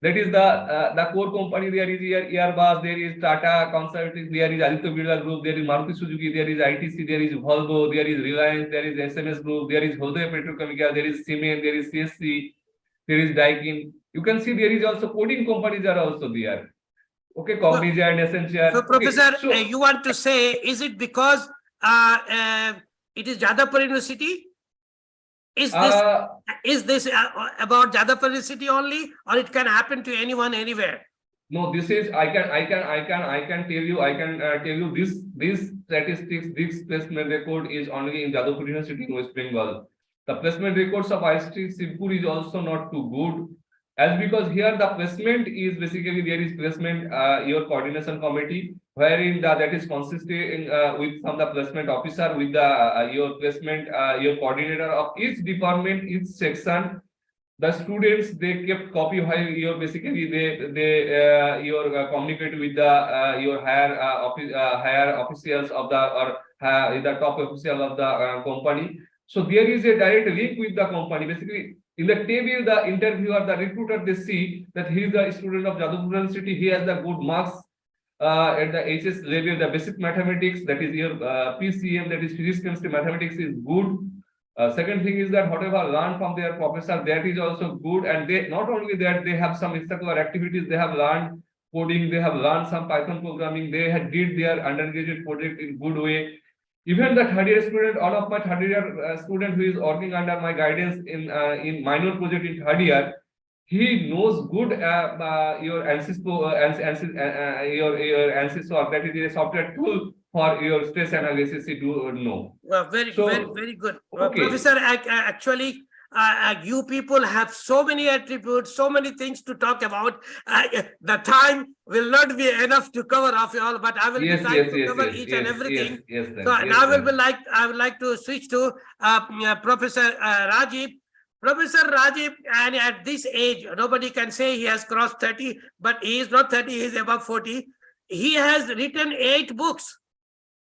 that is the core company. There is Airbus, there is Tata Consulting, there is Aditya Birla Group, there is Maruti Suzuki, there is ITC, there is Volvo, there is Reliance, there is SMS Group, there is Hodaya Petrochemical, there is Siemens, there is CSC, there is Daikin. You can see there is also coding companies are also there. Okay, Cognizant, Accenture. So, Professor, Okay, you want to say, is it because it is Jadavpur University? Is this about Jadavpur University only, or it can happen to anyone anywhere? No, this is I can tell you this statistics, this placement record is only in Jadavpur University in West Bengal. The placement records of ICT Sirpur is also not too good, as because here the placement is basically there is placement your coordination committee, wherein that is consisting with from the placement officer with the your placement your coordinator of each department, each section. The students they kept copy while you're basically they communicate with the your higher officials of the or the top official of the company. So there is a direct link with the company. Basically, in the table, the interviewer, the recruiter, they see that he is the student of Jadavpur University. He has the good marks at the HS level. The basic mathematics, that is your PCM, that is physics, chemistry, mathematics is good. Second thing is that whatever learned from their professor, that is also good. And they not only that, they have some extracurricular activities. They have learned coding. They have learned some Python programming. They had did their undergraduate project in good way. Even the third year student, one of my third year student who is working under my guidance in minor project in third year, he knows good your ancestral your ancestral, that is a software tool for your stress analysis. You do know. Well, very good. Okay. Professor, actually, you people have so many attributes, so many things to talk about. The time will not be enough to cover off all, but I will be trying to cover each and everything. So now I would like to switch to Professor Rajib. Professor Rajib, and at this age, nobody can say he has crossed 30, but he is not 30, he is above 40. He has written 8 books.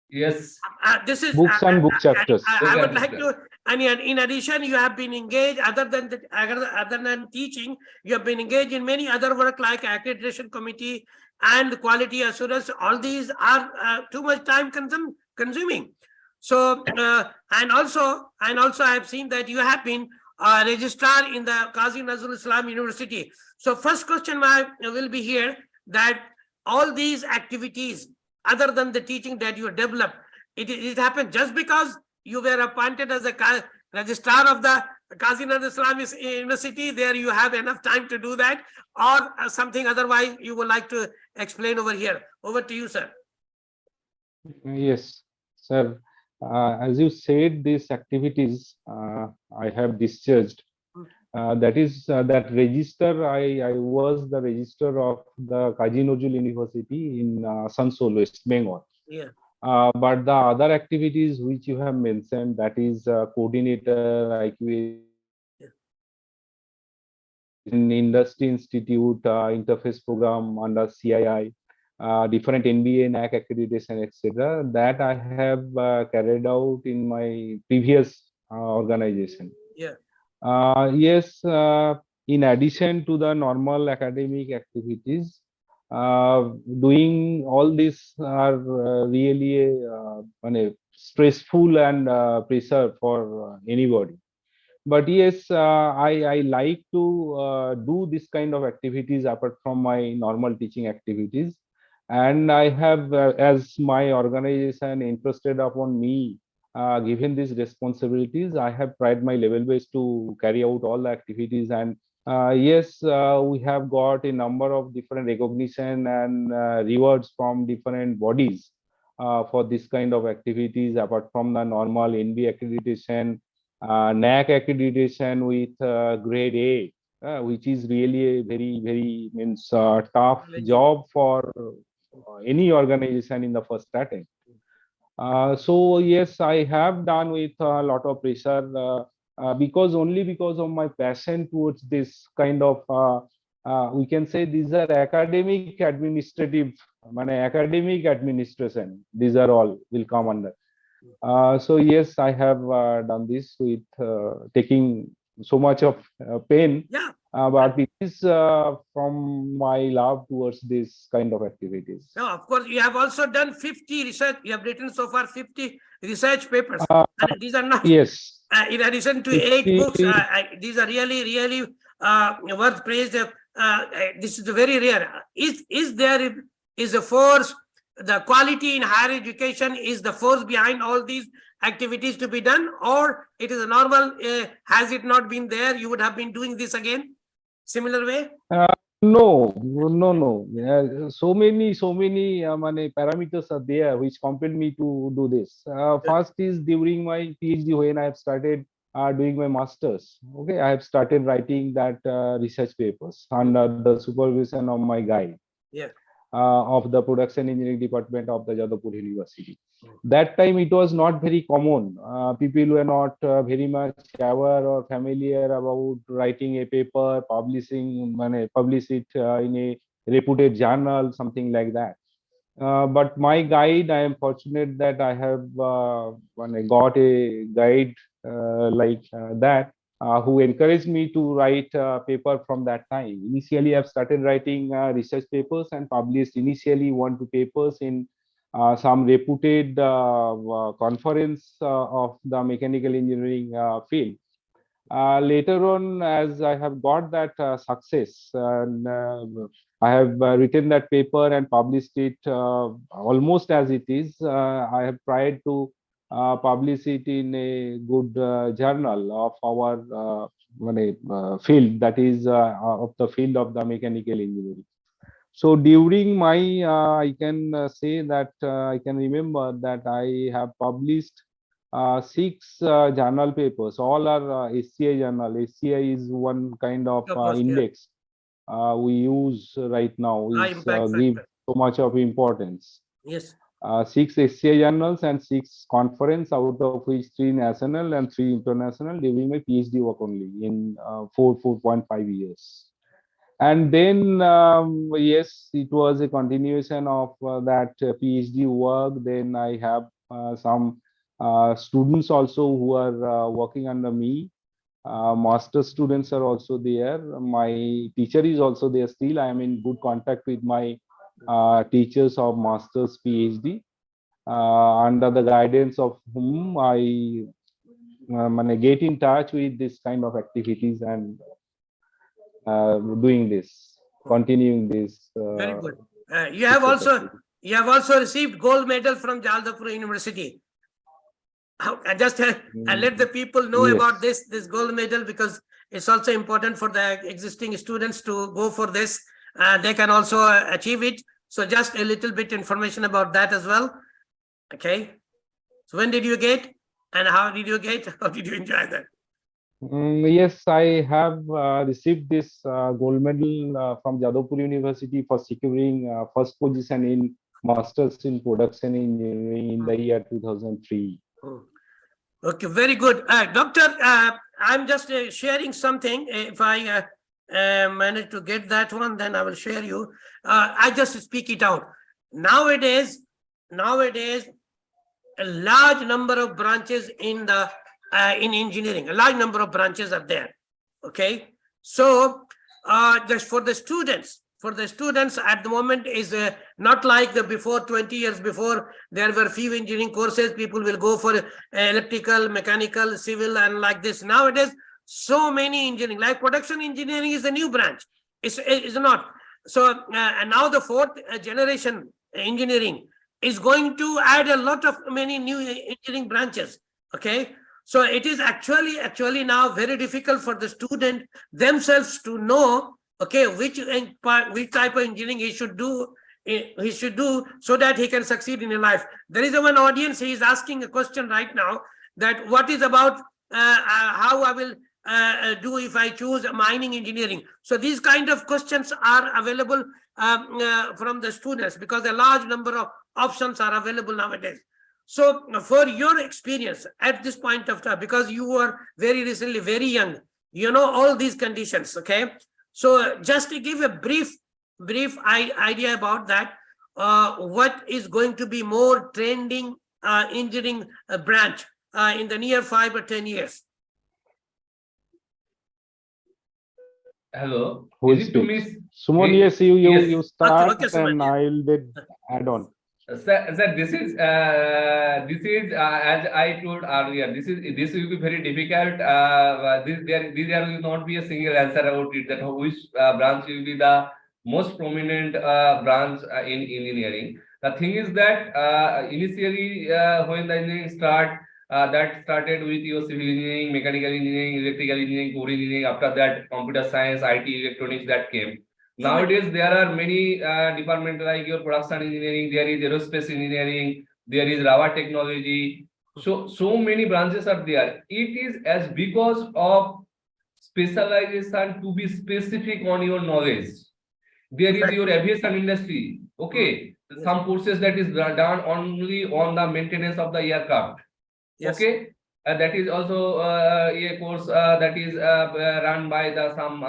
Yes. This is books and book chapters. I would like to, and in addition, you have been engaged other than teaching, you have been engaged in many other work like accreditation committee and quality assurance. All these are too much time consuming. So and also I have seen that you have been a registrar in the Qazi Nazrul Islam University. So first question will be here, that all these activities other than the teaching that you developed, it happened just because you were appointed as a registrar of the Qazi Nazrul Islam University, there you have enough time to do that, or something otherwise you would like to explain over here? Over to you, sir. Yes, sir. As you said, these activities I have discharged. That is that register. I was the registrar of the Qazi Nazrul University in Asansol, West Bengal. Yeah. But the other activities which you have mentioned, that is coordinator, IQA, in Industry Institute interface program under CII, different NBA, NAC accreditation, etc. That I have carried out in my previous organization. Yeah. Yes, in addition to the normal academic activities, doing all this are really stressful and pressure for anybody. But yes, I like to do this kind of activities apart from my normal teaching activities. And I have, as my organization interested upon me, given these responsibilities, I have tried my level best to carry out all the activities. And yes, we have got a number of different recognition and rewards from different bodies for this kind of activities apart from the normal NB accreditation, NAC accreditation with grade A, which is really a very means tough job for any organization in the first attempt. So yes, I have done with a lot of pressure because of my passion towards this kind of we can say these are academic administrative, academic administration. These are all will come under. So yes, I have done this with taking so much of pain, Yeah. but it is from my love towards this kind of activities. No, of course, you have also done 50 research. You have written so far 50 research papers. And these are not, Yes. in addition to 8 50 books, these are really worth praise. This is very rare. Is there is a force, the quality in higher education is the force behind all these activities to be done, or it is a normal, has it not been there, you would have been doing this again, similar way? No. So many parameters are there which compel me to do this. First is during my PhD when I have started doing my masters. Okay, I have started writing that research papers under the supervision of my guide. Yeah. Of the production engineering department of the Jadavpur University. That time it was not very common. People were not very much aware or familiar about writing a paper, publish it in a reputed journal, something like that. But my guide, I am fortunate that I have got a guide like that who encouraged me to write a paper from that time. Initially, I've started writing research papers and published initially 1-2 papers in some reputed conference of the mechanical engineering field. Later on, as I have got that success, and I have written that paper and published it almost as it is. I have tried to publish it in a good journal of our field, that is of the field of the mechanical engineering. So during my, I can say that I can remember that I have published 6 journal papers. All are SCI journal. SCI is one kind of index we use right now. Is give so much of importance. Yes. 6 SCI journals and 6 conference, out of which 3 national and 3 international during my PhD work only in 4.5 years. And then yes, it was a continuation of that PhD work. Then I have some students also who are working under me. Master students are also there. My teacher is also there still. I am in good contact with my teachers of master's PhD, under the guidance of whom I get in touch with this kind of activities and doing this, continuing this. Very good. You have also received gold medal from Jadavpur University. Just let the people know about this gold medal, because it's also important for the existing students to go for this. They can also achieve it. So just a little bit information about that as well. Okay. So when did you get, and how did you get? How did you enjoy that? Yes, I have received this gold medal from Jadavpur University for securing first position in Masters in Production Engineering in the year 2003. Okay, very good. Doctor, I'm just sharing something. If I manage to get that one, then I will share you. I just speak it out. nowadays, a large number of branches in the in engineering, a large number of branches are there. Okay, so just for the students at the moment is not like the before 20 years before. There were few engineering courses, people will go for electrical, mechanical, civil, and like this. Nowadays, so many engineering, like production engineering is a new branch. It's not. So and now the fourth generation engineering is going to add a lot of many new engineering branches. Okay, so it is actually now very difficult for the student themselves to know, okay, which type of engineering he should do, so that he can succeed in life. There is one audience, he is asking a question right now, that what is about how I will do if I choose mining engineering. So these kind of questions are available from the students, because a large number of options are available nowadays. So for your experience at this point of time, because you were very recently very young, you know all these conditions. Okay, so just to give a brief idea about that, what is going to be more trending engineering branch in the near 5 or 10 years? Hello. Who Is it to speaks? me? Suman, yes, you Yes. start, Okay, Suman, and yeah. I will then add on. Sir, this is as I told earlier. This will be very difficult. There will not be a single answer about it. That which branch will be the most prominent branch in engineering. The thing is that initially when the engineering that started with your civil engineering, mechanical engineering, electrical engineering, core engineering. After that, computer science, IT, electronics that came. Nowadays, there are many departments like your production engineering, there is aerospace engineering, there is rubber technology. So many branches are there. It is as because of specialization to be specific on your knowledge. There is your aviation industry. Okay, some courses that is done only on the maintenance of the aircraft. Yes. Okay, that is also a course that is run by the some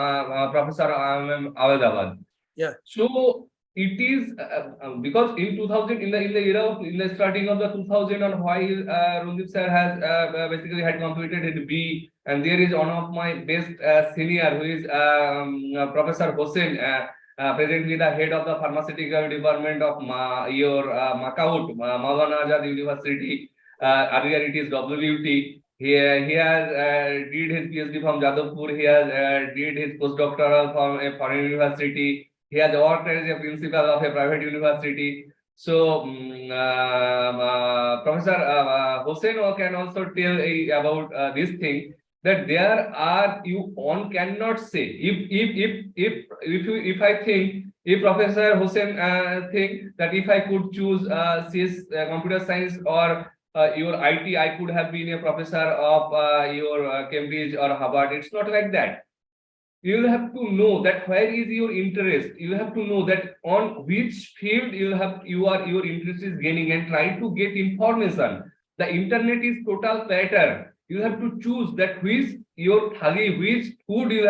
Professor Ahmedabad. Yeah. So it is because in 2000 in the era of in the starting of the 2000, and while Ranjib sir has basically had completed in B, and there is one of my best senior who is Professor Hossein, presently the head of the pharmaceutical department of your Makaut, Maulana Azad University. Earlier it is WT. He has did his PhD from Jadavpur. He has did his postdoctoral from a foreign university. He has worked as a principal of a private university. So Professor Hossein can also tell about this thing, that there are one cannot say if I think, if Professor Hossein think that if I could choose CS computer science or your IT, I could have been a professor of your Cambridge or Harvard. It's not like that. You have to know that where is your interest. You have to know that on which field your interest is gaining, and try to get information. The internet is total platter. You have to choose that which your thali, which food you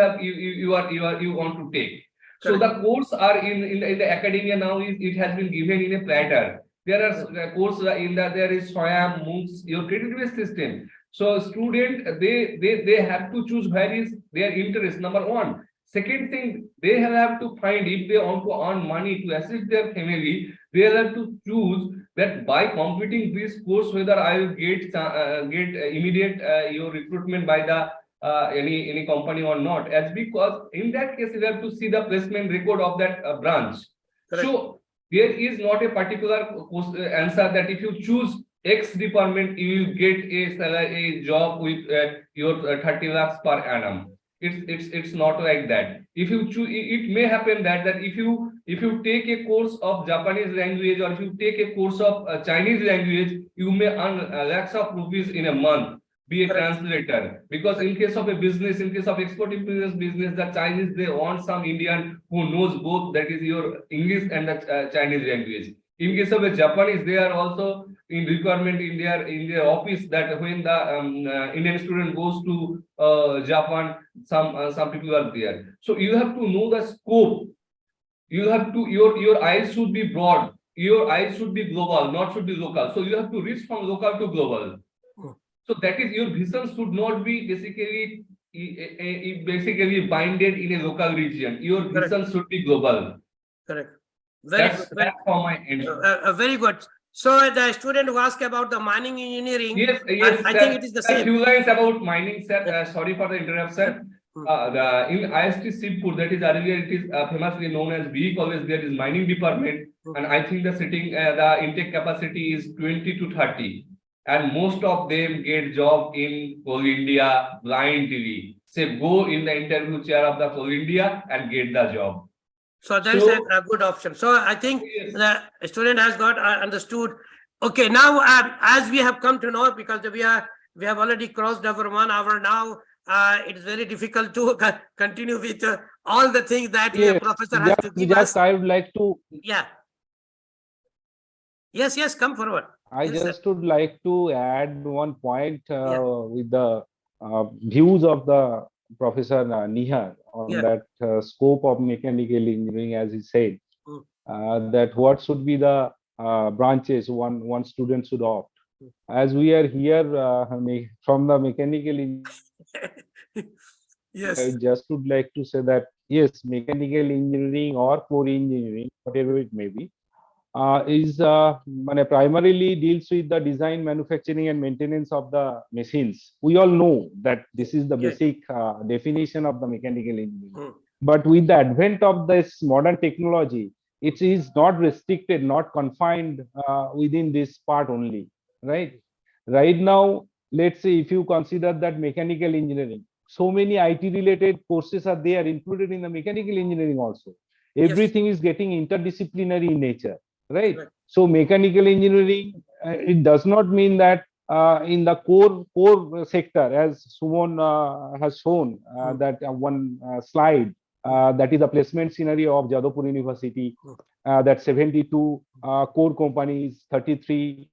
want to take. So the course are in the academia now it has been given in a platter. There are courses there is SWAYAM, MOOCs, your credit-based system. So student, they have to choose where is their interest, number one. Second thing, they have to find, if they want to earn money to assist their family, they have to choose that by completing this course, whether I will get immediate your recruitment by the any company or not. As because in that case, you have to see the placement record of that branch. Correct. So there is not a particular answer that if you choose X department, you will get a job with your 30 lakhs per annum. It's not like that. If you choose, it may happen that if you take a course of Japanese language, or if you take a course of Chinese language, you may earn lakhs of rupees in a month. Be a translator, because in case of a business, in case of exporting business, the Chinese, they want some Indian who knows both, that is your English and the Chinese language. In case of a Japanese, they are also in requirement in their office, that when the Indian student goes to Japan, some people are there. So you have to know the scope. You have to your eyes should be broad. your eyes should be global, not should be local. So you have to reach from local to global. Hmm. So that is, your vision should not be basically binded in a local region. Your Correct. vision should be global. Correct. Very good. That's for my end. Very good. So the student who asked about the mining engineering, Yes, yes. I think it is the A same. few lines about mining, sir. Sorry for the interruption. In IST Sipur, that is earlier, it is famously known as B College. There is mining department, and I think the intake capacity is 20 to 30, and most of them get job in Coal India blindly. Say go in the interview chair of the Coal India and get the job. So that is a good option. So I think the student has got understood. Okay, now as we have come to know, because we have already crossed over 1 hour now, it is very difficult to continue with all the things that the professor has to give us. I would like to. Yeah. Yes, come forward. I Yes, just would like to add one point with the views of the Professor Nihar on that scope of mechanical engineering, as he said, that what should be the branches one student should opt. As we are here from the mechanical engineering, Yes. I just would like to say that yes, mechanical engineering or core engineering, whatever it may be, is primarily deals with the design, manufacturing, and maintenance of the machines. We all know that this is the basic definition of the mechanical engineering. But with the advent of this modern technology, it is not restricted, not confined within this part only, right? Right now, let's say if you consider that mechanical engineering, so many IT-related courses are there included in the mechanical engineering also. Everything is getting interdisciplinary in nature. Right. So mechanical engineering, it does not mean that in the core sector, as Suman has shown that one slide, that is a placement scenario of Jadavpur University, that 72 core companies, 33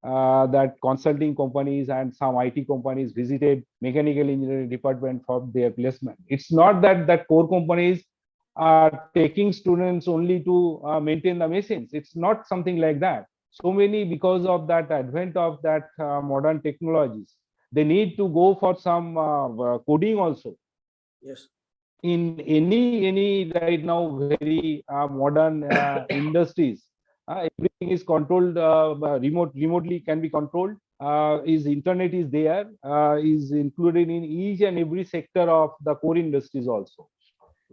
that consulting companies and some IT companies visited mechanical engineering department for their placement. It's not that core companies are taking students only to maintain the machines. It's not something like that. So many, because of that advent of that modern technologies, they need to go for some coding also. Yes. In any right now very modern industries, everything is controlled remotely, can be controlled. Is internet is there, is included in each and every sector of the core industries also.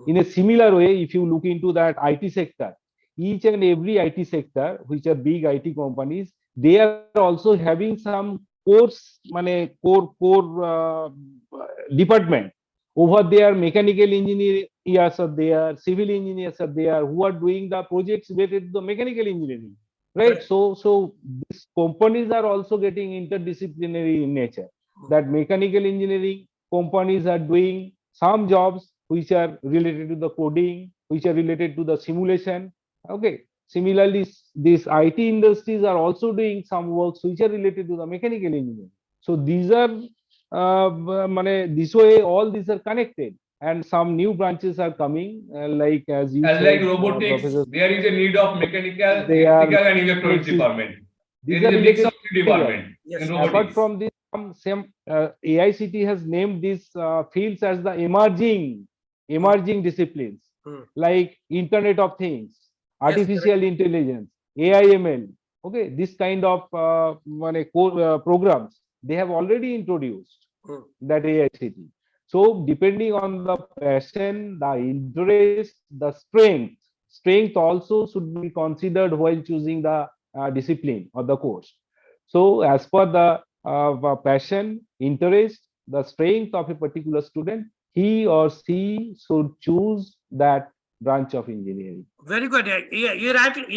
In a similar way, if you look into that IT sector, each and every IT sector, which are big IT companies, they are also having some core department. Over there, mechanical engineers are there, civil engineers are there, who are doing the projects related to the mechanical engineering, right? So these companies are also getting interdisciplinary in nature. That mechanical engineering companies are doing some jobs which are related to the coding, which are related to the simulation. Okay. Similarly, these IT industries are also doing some works which are related to the mechanical engineering. So these are this way all these are connected, and some new branches are coming, like as you said, like robotics. There is a need of mechanical, electrical, and electronics department. There is a mix of three departments in robotics. Apart from this, some AICT has named these fields as the emerging disciplines, like Internet of Things, artificial intelligence, AIML. Okay, this kind of programs they have already introduced that AICT. So depending on the passion, the interest, the strength also should be considered while choosing the discipline or the course. So as per the passion, interest, the strength of a particular student, he or she should choose that branch of engineering. Very good. You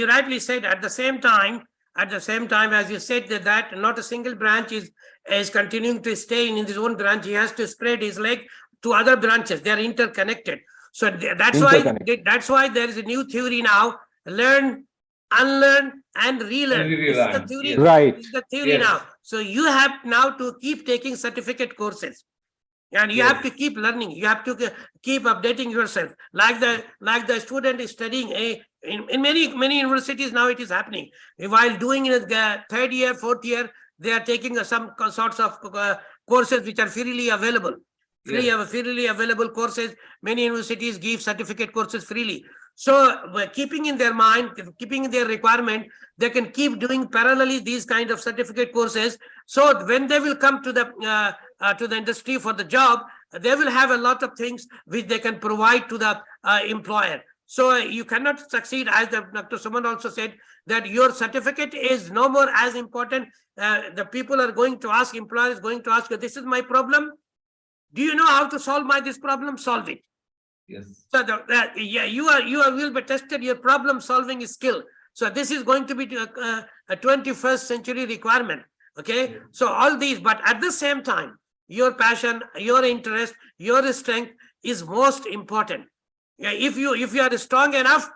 rightly said. At the same time, as you said, that not a single branch is continuing to stay in his own branch. He has to spread his leg to other branches. They are interconnected. So that's why there is a new theory now: learn, unlearn, and relearn. This is the theory. Right. This is the theory now. So you have now to keep taking certificate courses. And you have to keep learning. You have to keep updating yourself. Like the student is studying in many universities now, it is happening. While doing the third year, fourth year, they are taking some sorts of courses which are freely available. Freely available courses. Many universities give certificate courses freely. So keeping in their mind, keeping in their requirement, they can keep doing parallelly these kind of certificate courses. So when they will come to the industry for the job, they will have a lot of things which they can provide to the employer. So you cannot succeed, as Dr. Suman also said, that your certificate is no more as important. The people are going to ask, employer is going to ask you, this is my problem. Do you know how to solve this problem? Solve it. Yes. So you will be tested your problem solving skill. So this is going to be a 21st century requirement. Okay. So all these, but at the same time, your passion, your interest, your strength is most important. If you are strong enough,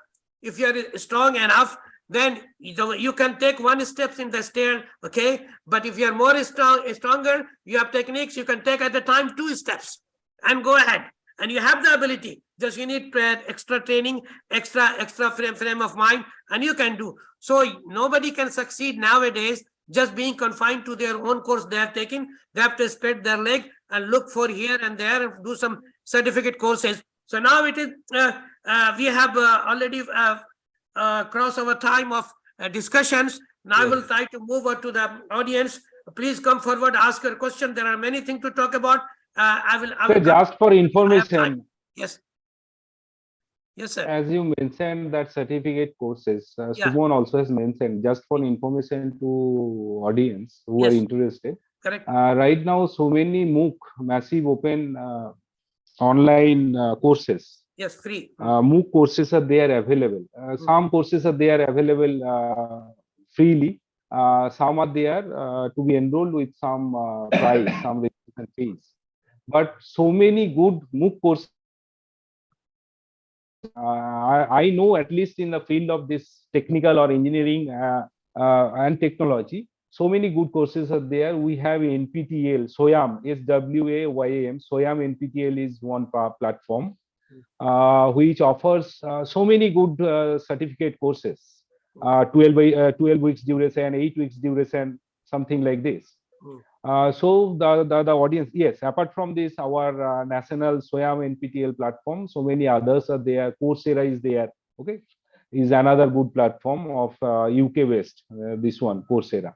then you can take one step in the stair. Okay. But if you are more stronger, you have techniques, you can take at a time 2 steps and go ahead. And you have the ability, just you need extra training, extra frame of mind, and you can do. So nobody can succeed nowadays just being confined to their own course they have taken. They have to spread their leg and look for here and there and do some certificate courses. So now it is, we have already crossed our time of discussions. Now I will try to move on to the audience. Please come forward, ask your question. There are many things to talk about. I will just for information. Yes. Yes, sir. As you mentioned that certificate courses, Suman also has mentioned, just for information to audience who are interested. Correct. Right now, so many MOOC, massive open online courses. Yes, free. MOOC courses are there available. Some courses are there available freely. Some are there to be enrolled with some price, some registration fees. But so many good MOOC courses. I know, at least in the field of this technical or engineering and technology, so many good courses are there. We have NPTEL, SWAYAM, SWAYAM. SWAYAM NPTEL is one platform which offers so many good certificate courses, 12 weeks duration, 8 weeks duration, something like this. So the audience, yes, apart from this, our national SWAYAM NPTEL platform, so many others are there. Coursera is there. Okay, is another good platform of UK based. This one, Coursera.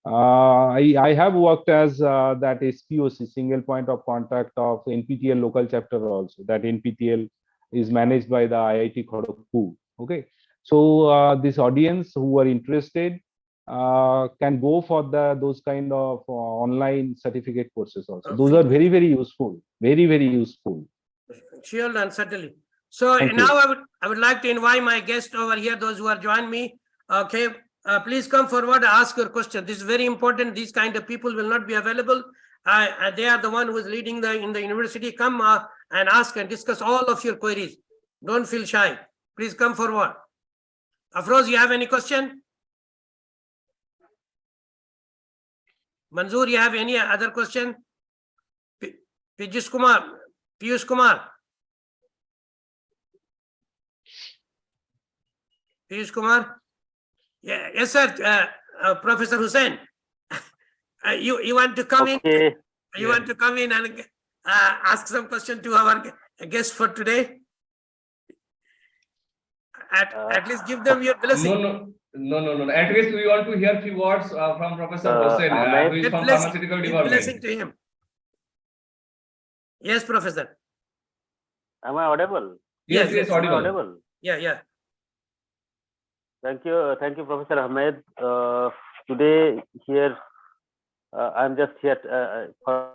I have worked as that SPOC, single point of contact of NPTEL local chapter also. That NPTEL is managed by the IIT Kharagpur. Okay, so this audience who are interested can go for those kind of online certificate courses also. Those are very, very useful. Very, very useful. Sure, and certainly. So now I would like to invite my guest over here, those who are joined me. Okay, please come forward and ask your question. This is very important. These kind of people will not be available. They are the one who is leading in the university. Come and ask and discuss all of your queries. Don't feel shy. Please come forward. Afroz, you have any question? Manzoor, you have any other question? Piyush Kumar. Yeah, yes, sir. Professor Hussain, you want to come in? You want to come in and ask some question to our guest for today? At least give them your blessing. No. At least we want to hear few words from Professor Hussain, who is from pharmaceutical department. Blessing to him. Yes, Professor. Am I audible? Yes, audible. Yeah. Thank you, Professor Ahmed. Today here, I'm just here for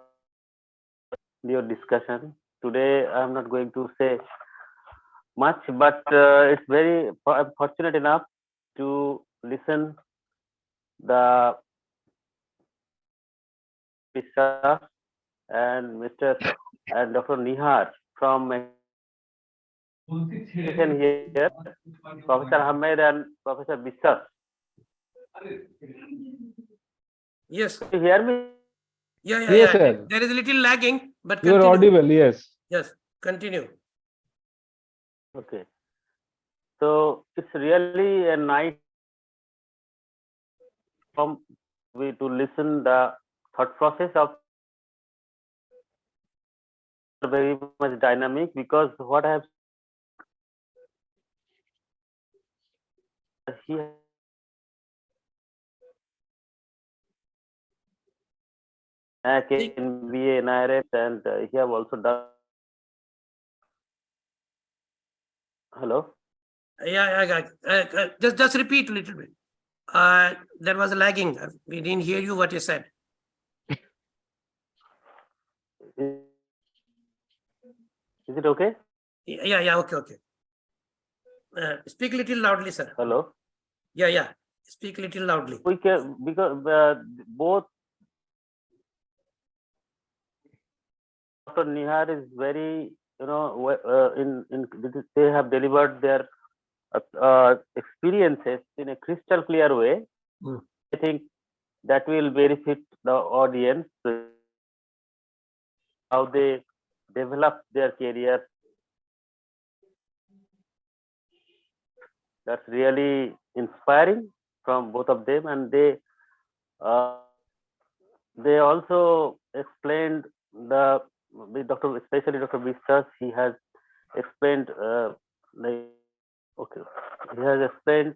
your discussion. Today, I'm not going to say much, but it's very fortunate enough to listen the Biswas and Dr. Nihar from here, Professor Ahmed and Professor Biswas. Yes. You hear me? Yeah. Yes, sir. There is a little lagging, but You are continue. audible. Yes. Yes, continue. Okay. So it's really a nice from we to listen the thought process of very much dynamic, because what I have he can be an IRS, and he have also done. Hello. Yeah. Just repeat a little bit. There was a lagging. We didn't hear you what you said. Is it okay? Yeah. Okay. Speak a little loudly, sir. Hello. Yeah. Speak a little loudly. We can, because both Dr. Nihar is very, they have delivered their experiences in a crystal clear way. Mm. I think that will benefit the audience, how they develop their career. That's really inspiring from both of them, and they also explained especially Dr. Biswas. He has explained he has explained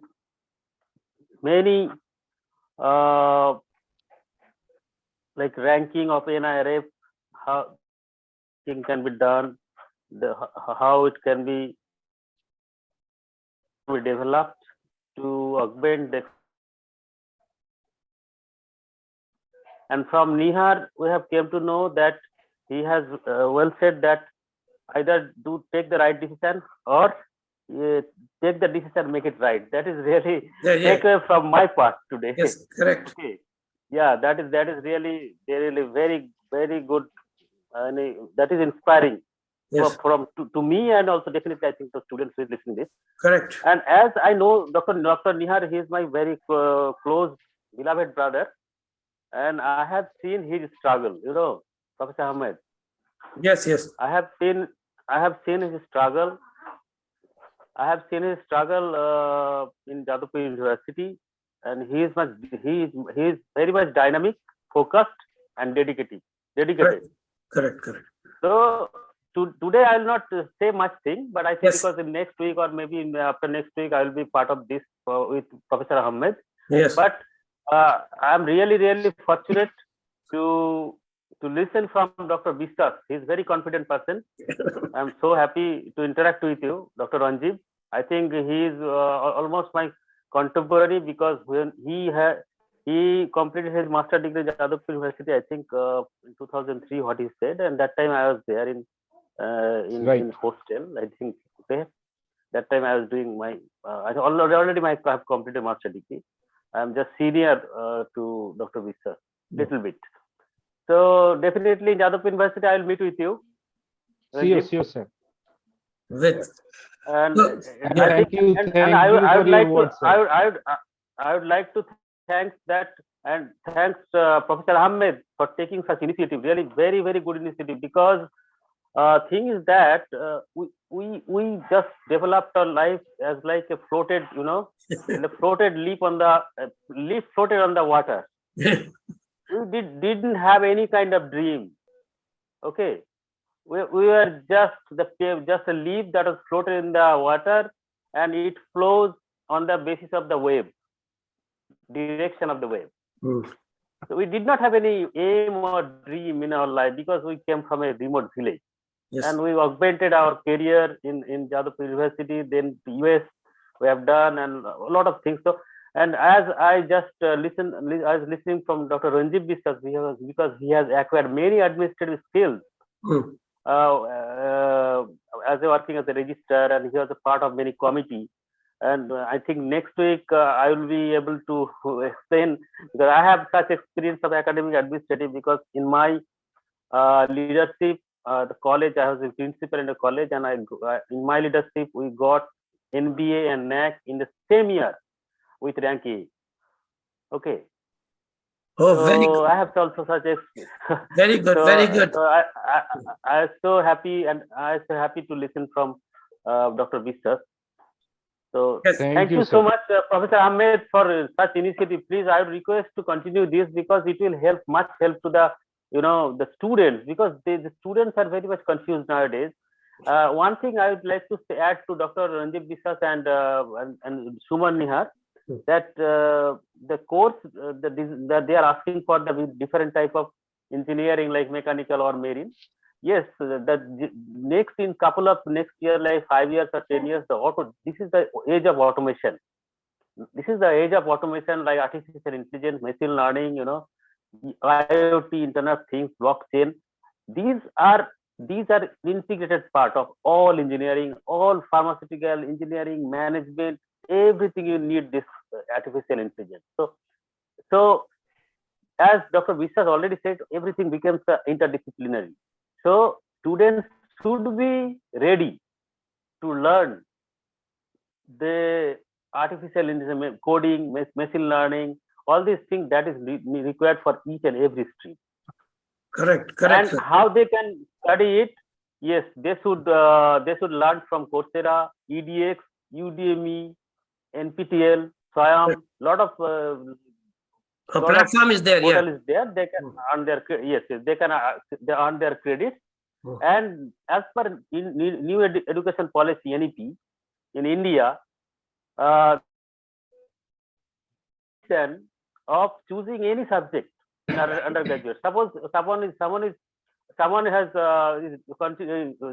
many like ranking of NIRF, how thing can be done, how it can be developed to augment the. And from Nihar, we have came to know that he has well said that either take the right decision or take the decision, make it right. That is really takeaway from my part today. Yes, correct. Okay. Yeah, that is really very, very good. That is inspiring. Yes. To me, and also definitely I think the students who is listening this. Correct. And as I know Dr. Nihar, he is my very close beloved brother, and I have seen his struggle, Professor Ahmed. Yes. I have seen his struggle. I have seen his struggle in Jadavpur University, and he is very much dynamic, focused, and dedicated. Correct. So today I will not say much thing, but I think Yes. because in next week or maybe after next week I will be part of this with Professor Ahmed. Yes. But I am really fortunate to listen from Dr. Biswas. He is a very confident person. I am so happy to interact with you, Dr. Ranjib. I think he is almost my contemporary, because when he completed his master degree at Jadavpur University, I think in 2003, what he said, and that time I was there in hostel. I think that time I was doing my I have completed master degree. I am just senior to Dr. Biswas, little bit. So definitely in Jadavpur University, I will meet with you. Sure, sir. And I would like to thank thanks Professor Ahmed for taking such initiative. Really, very, very good initiative, because thing is that we just developed our life as like a floated, a floated leaf on the leaf floated on the water. We didn't have any kind of dream. Okay. We were just a leaf that was floated in the water, and it flows on the basis of the wave, direction of the wave. So we did not have any aim or dream in our life, because we came from a remote village. Yes. And we augmented our career in Jadavpur University, then US we have done, and a lot of things. So, and as I just I was listening from Dr. Ranjib Biswas, because he has acquired many administrative skills. As working as a registrar, and he was a part of many committee. And I think next week I will be able to explain, because I have such experience of academic administrative, because in my leadership, the college, I was a principal in the college, and in my leadership we got NBA and NAC in the same year with rank A. Okay. Oh, very So good. I have also such Very good. Very good. So I was so happy, and I was so happy to listen from Dr. Biswas. So Yes. thank you sir. so much, Professor Ahmed, for such initiative. Please, I would request to continue this, because it will help to the the students, because the students are very much confused nowadays. One thing I would like to add to Dr. Ranjib Biswas and Suman Nihar, that the course that they are asking for the different type of engineering, like mechanical or marine. Yes, the next in couple of next year, like 5 years or 10 years, this is the age of automation. This is the age of automation, like artificial intelligence, machine learning, IoT, Internet of Things, blockchain. These are integrated part of all engineering, all pharmaceutical engineering, management, everything you need this artificial intelligence. So as Dr. Biswas already said, everything becomes interdisciplinary. So students should be ready to learn the artificial intelligence, coding, machine learning, all these things that is required for each and every stream. Correct. Correct. And how they can study it? Yes, they should learn from Coursera, EDX, Udemy, NPTL, Swayam. Lot of Platform is there. Yeah. portal is there. They can earn their they can they earn their credits. And as per new education policy (NEP) in India, of choosing any subject in undergraduate. Suppose someone has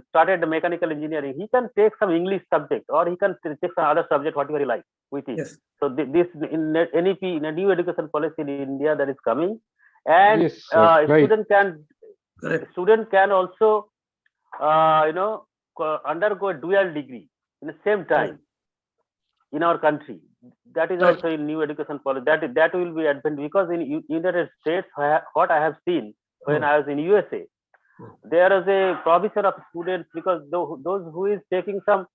started mechanical engineering, he can take some English subject, or he can take some other subject, whatever he likes with it. Yes. So this in NEP, in a new education policy in India that is coming, and Yes, sir, right. student can also undergo a dual degree in the same time in our country. That is also in new education policy. That will be advantage, because in United States, what I have seen when I was in USA, there is a provision of students, because those who is taking some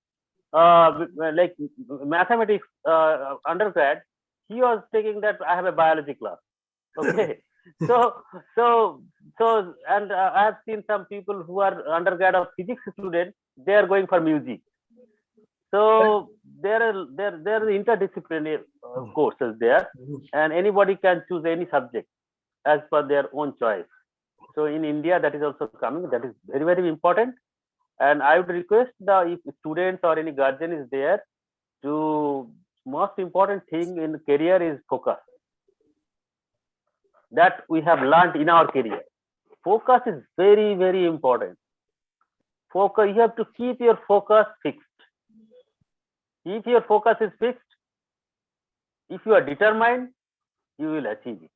like mathematics undergrad, he was taking that I have a biology class. Okay. So and I have seen some people who are undergrad of physics students, they are going for music. So there are interdisciplinary courses there, and anybody can choose any subject as per their own choice. So in India, that is also coming. That is very, very important. And I would request if students or any guardian is there, to most important thing in career is focus. That we have learned in our career. Focus is very, very important. Focus, you have to keep your focus fixed. If your focus is fixed, if you are determined, you will achieve it.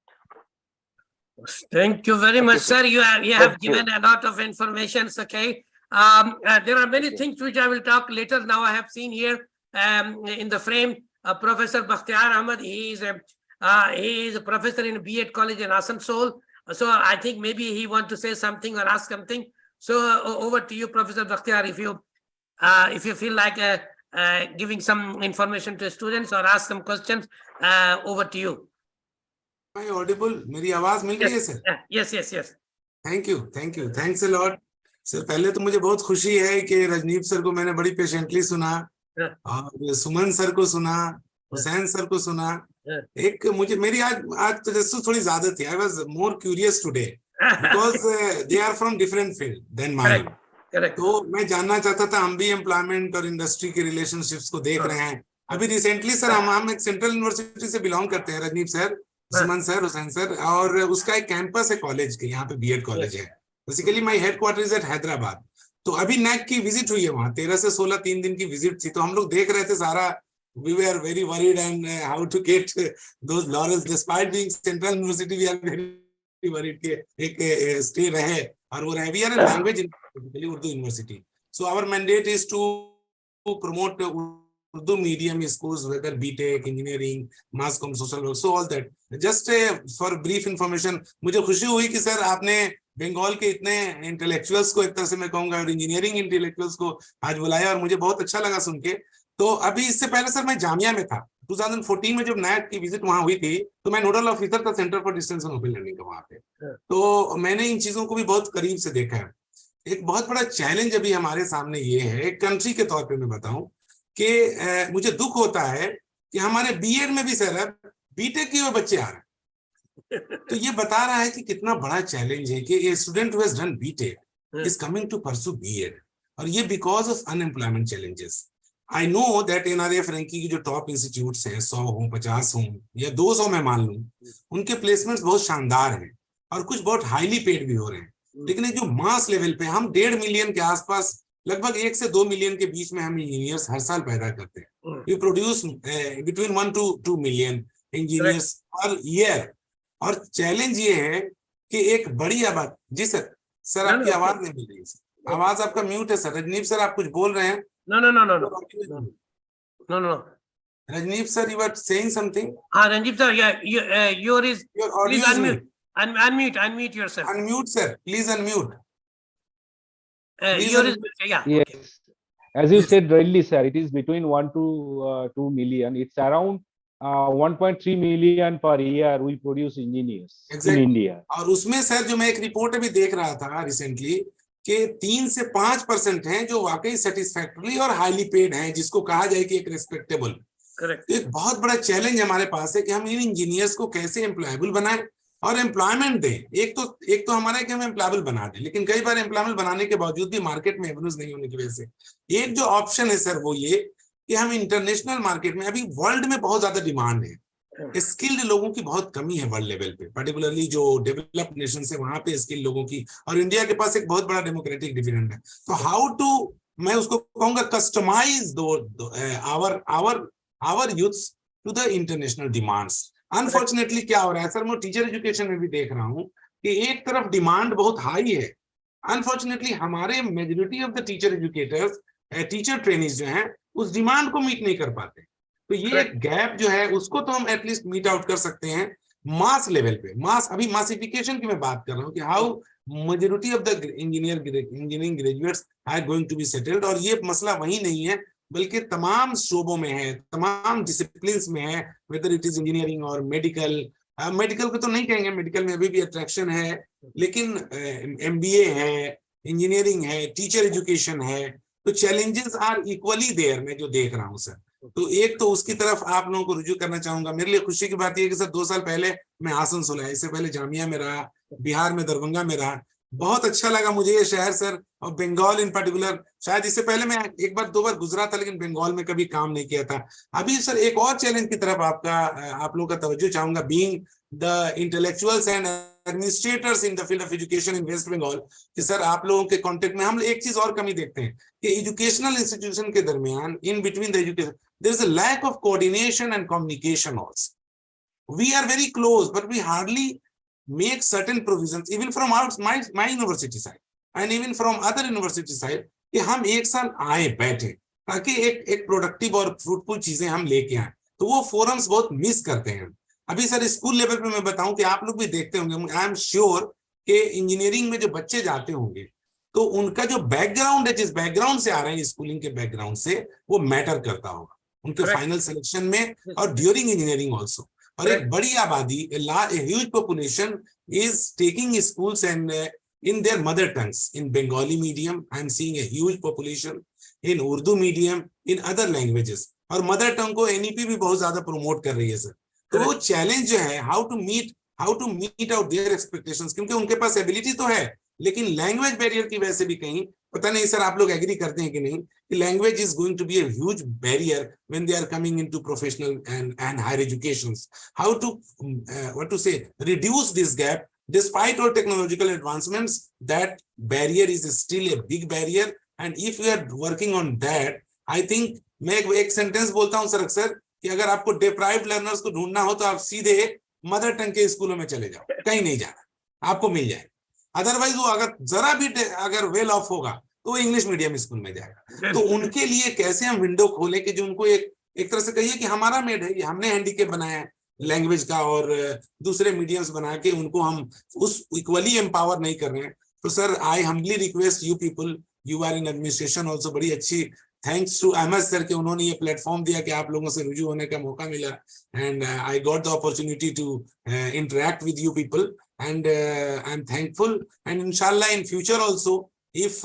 Thank you very much, sir. You have given a lot of information. Okay. There are many things which I will talk later. Now I have seen here in the frame Professor Bakhtiar Ahmed. He is a professor in B.Ed College in Asansol. So I think maybe he want to say something or ask something. So over to you, Professor Bakhtiar, if you feel like giving some information to students or ask some questions, over to you. Am I audible? मेरी आवाज मिल रही है sir? Yes. Thank you. Thanks a lot. Sir पहले तो मुझे बहुत खुशी है कि रजनीप सर को मैंने बड़ी पेशेंटली सुना, और सुमन सर को सुना, हुसैन सर को सुना. एक मेरी आज तजस्सुस थोड़ी ज्यादा थी. I was more curious today because they are from different field than mine. Correct. तो मैं जानना चाहता था, हम भी एम्प्लॉयमेंट और इंडस्ट्री के रिलेशनशिप्स को देख रहे हैं. अभी रिसेंटली सर हम एक सेंट्रल यूनिवर्सिटी से बिलोंग करते हैं, Rajneep sir, Suman sir, Hussain sir, और उसका एक कैंपस है कॉलेज के, यहाँ पे बीएड कॉलेज है. Basically my headquarter is at Hyderabad. तो अभी नैक की विजिट हुई है वहाँ, 13 से 16 3 दिन की विजिट थी. तो हम लोग देख रहे थे सारा. We were very worried and how to get those laurels despite being central university. We are very worried कि एक stay रहे और वो रहे. We are a language university, Urdu university. So our mandate is to promote Urdu medium schools, whether BTech, engineering, mass comm, social work, so all that. Just for brief information, मुझे खुशी हुई कि sir आपने बंगाल के इतने intellectuals को, एक तरह से मैं कहूँगा, और इंजीनियरिंग इंटेलेक्चुअल्स को आज बुलाया, और मुझे बहुत अच्छा लगा सुन के. तो अभी इससे पहले सर मैं जामिया में था, 2014 में जब नैक की विजिट वहां हुई थी तो मैं नोडल ऑफिसर था centre for distance and open learning का वहां पे। तो मैंने इन चीजों को भी बहुत करीब से देखा है। एक बहुत बड़ा चैलेंज अभी हमारे सामने ये है, एक कंट्री के तौर पे मैं बताऊं कि मुझे दुख होता है कि हमारे बीएड में भी सर अब बीटेक के बच्चे आ रहे हैं। तो ये बता रहा है कि कितना बड़ा चैलेंज है कि a student who has done BTech is coming to pursue BEd, और ये because of unemployment challenges. I know that NRF ranking की जो टॉप इंस्टीट्यूट्स हैं 100 हों 50 हों या 200 में मान लूं, उनके प्लेसमेंट्स बहुत शानदार हैं और कुछ बहुत हाईली पेड भी हो रहे हैं। लेकिन जो मास लेवल पे हम 1.5 मिलियन के आसपास, लगभग 1 से 2 मिलियन के बीच में हम इंजीनियर्स हर साल पैदा करते हैं। We produce between 1 to 2 million engineers per year. और चैलेंज ये है कि एक बड़ी आबादी। जी सर, सर आपकी आवाज नहीं मिल रही है, आवाज आपका म्यूट है सर। रजनीप सर आप कुछ बोल रहे हैं? No. Rajneep sir, you were saying something? Ranjib sir, yeah, your audio please is unmute. Unmute yourself. Unmute sir, please unmute. Your is, yeah. Yes. Okay. As you said rightly, sir, it is between 1 to 2 million. It's around 1.3 million per year we produce engineers in India. और उसमें sir जो मैं एक report अभी देख रहा था recently कि 3 से 5% हैं जो वाकई सेटिस्फैक्टरी और हाईली पेड हैं, जिसको कहा जाए कि एक रेस्पेक्टेबल। करेक्ट। एक बहुत बड़ा चैलेंज हमारे पास है कि हम इन इंजीनियर्स को कैसे एम्प्लॉयबल बनाएं और एम्प्लॉयमेंट दें। एक तो हमारा है कि हम एम्प्लॉयबल बना दें, लेकिन कई बार एम्प्लॉयबल बनाने के बावजूद भी मार्केट में एवेन्यूज नहीं होने की वजह से एक जो ऑप्शन है सर वो ये कि हम इंटरनेशनल मार्केट में, अभी वर्ल्ड में बहुत ज्यादा डिमांड है, स्किल्ड लोगों की बहुत कमी है वर्ल्ड लेवल पे, पर्टिकुलरली जो डेवलप्ड नेशन है वहां पे स्किल्ड लोगों की, और इंडिया के पास एक बहुत बड़ा डेमोक्रेटिक डिविडेंड है। तो हाउ टू, मैं उसको कहूंगा customise our youths to the international demands. Unfortunately क्या हो रहा है सर, मैं टीचर एजुकेशन में भी देख रहा हूँ कि एक तरफ डिमांड बहुत हाई है, अनफॉर्चुनेटली हमारे majority of the teacher educators, teacher training जो हैं उस डिमांड को मीट नहीं कर पाते। तो ये एक गैप जो है उसको तो हम एटलीस्ट मीट आउट कर सकते हैं मास लेवल पे। मास, अभी मासिफिकेशन की मैं बात कर रहा हूँ कि how majority of the engineering graduates are going to be settled. और ये मसला वही नहीं है बल्कि तमाम शोबों में है, तमाम डिसिप्लिन्स में है, वेदर इट इज इंजीनियरिंग और मेडिकल। मेडिकल को तो नहीं कहेंगे, मेडिकल में अभी भी अट्रैक्शन है, लेकिन एमबीए है, इंजीनियरिंग है, टीचर एजुकेशन है, तो चैलेंजेस आर इक्वली देयर। मैं जो देख रहा हूँ सर, तो एक तो उसकी तरफ आप लोगों को रुजू करना चाहूंगा। मेरे लिए खुशी की बात यह है कि सर 2 साल पहले मैं आसनसोल है, इससे पहले जामिया में रहा, बिहार में दरभंगा में रहा। बहुत अच्छा लगा मुझे ये शहर सर, और बंगाल इन पर्टिकुलर। शायद इससे पहले मैं 1 बार 2 बार गुजरा था, लेकिन बंगाल में कभी काम नहीं किया था। अभी सर एक और चैलेंज की तरफ आप लोगों का तवज्जो चाहूंगा, being the intellectuals and administrators in the field of education in West Bengal, कि सर आप लोगों के कॉन्टेक्ट में हम एक चीज और कमी देखते हैं कि एजुकेशनल इंस्टीट्यूशन के दरमियान, in between the education, there is a lack of coordination and communication also. We are very close, but we hardly make certain provisions, even from my university side and even from other university side, कि हम एक साल आए बैठे ताकि एक productive और fruitful चीजें हम लेके आए। तो वो फोरम्स बहुत मिस करते हैं। अभी सर स्कूल लेवल पे मैं बताऊं कि आप लोग भी देखते होंगे, आई एम श्योर कि इंजीनियरिंग में जो बच्चे जाते होंगे तो उनका जो बैकग्राउंड है, जिस बैकग्राउंड से आ रहे हैं, स्कूलिंग के बैकग्राउंड से, वो मैटर करता होगा उनके फाइनल सिलेक्शन में और ड्यूरिंग इंजीनियरिंग ऑल्सो। और एक बड़ी आबादी, huge population is taking schools and in their mother tongues, in Bengali medium I am seeing a huge population, in Urdu medium, in other languages, और मदर टंग को NEP भी बहुत ज्यादा promote कर रही है सर। तो वो चैलेंज जो है how to meet out their expectations, क्योंकि उनके पास एबिलिटी तो है, लेकिन लैंग्वेज बैरियर की वजह से भी कहीं, पता नहीं सर आप लोग एग्री करते हैं कि नहीं, कि language is going to be a huge barrier when they are coming into professional and higher educations. How to what to say reduce this gap despite all technological advancements, that barrier is still a big barrier, and if we are working on that, I think, मैं एक sentence बोलता हूं sir अक्सर कि अगर आपको deprived learners को ढूंढना हो तो आप सीधे मदर टंग के स्कूलों में चले जाओ, कहीं नहीं जाना, आपको मिल जाएगा। अदरवाइज वो अगर जरा भी अगर वेल ऑफ होगा तो वो इंग्लिश मीडियम स्कूल में जाएगा। तो उनके लिए कैसे हम विंडो खोले कि जो उनको एक तरह से कहिए कि हमारा मेड है, हमने हैंडीकेप बनाया है लैंग्वेज का, और दूसरे मीडियम्स बना के उनको हम उस इक्वली एम्पावर नहीं कर रहे हैं। तो sir I humbly request you people, you are in administration also, बड़ी अच्छी थैंक्स टू अहमद सर कि उन्होंने ये प्लेटफॉर्म दिया कि आप लोगों से रुजू होने का मौका मिला, and I got the opportunity to interact with you people, and I'm thankful, and inshallah in future also, if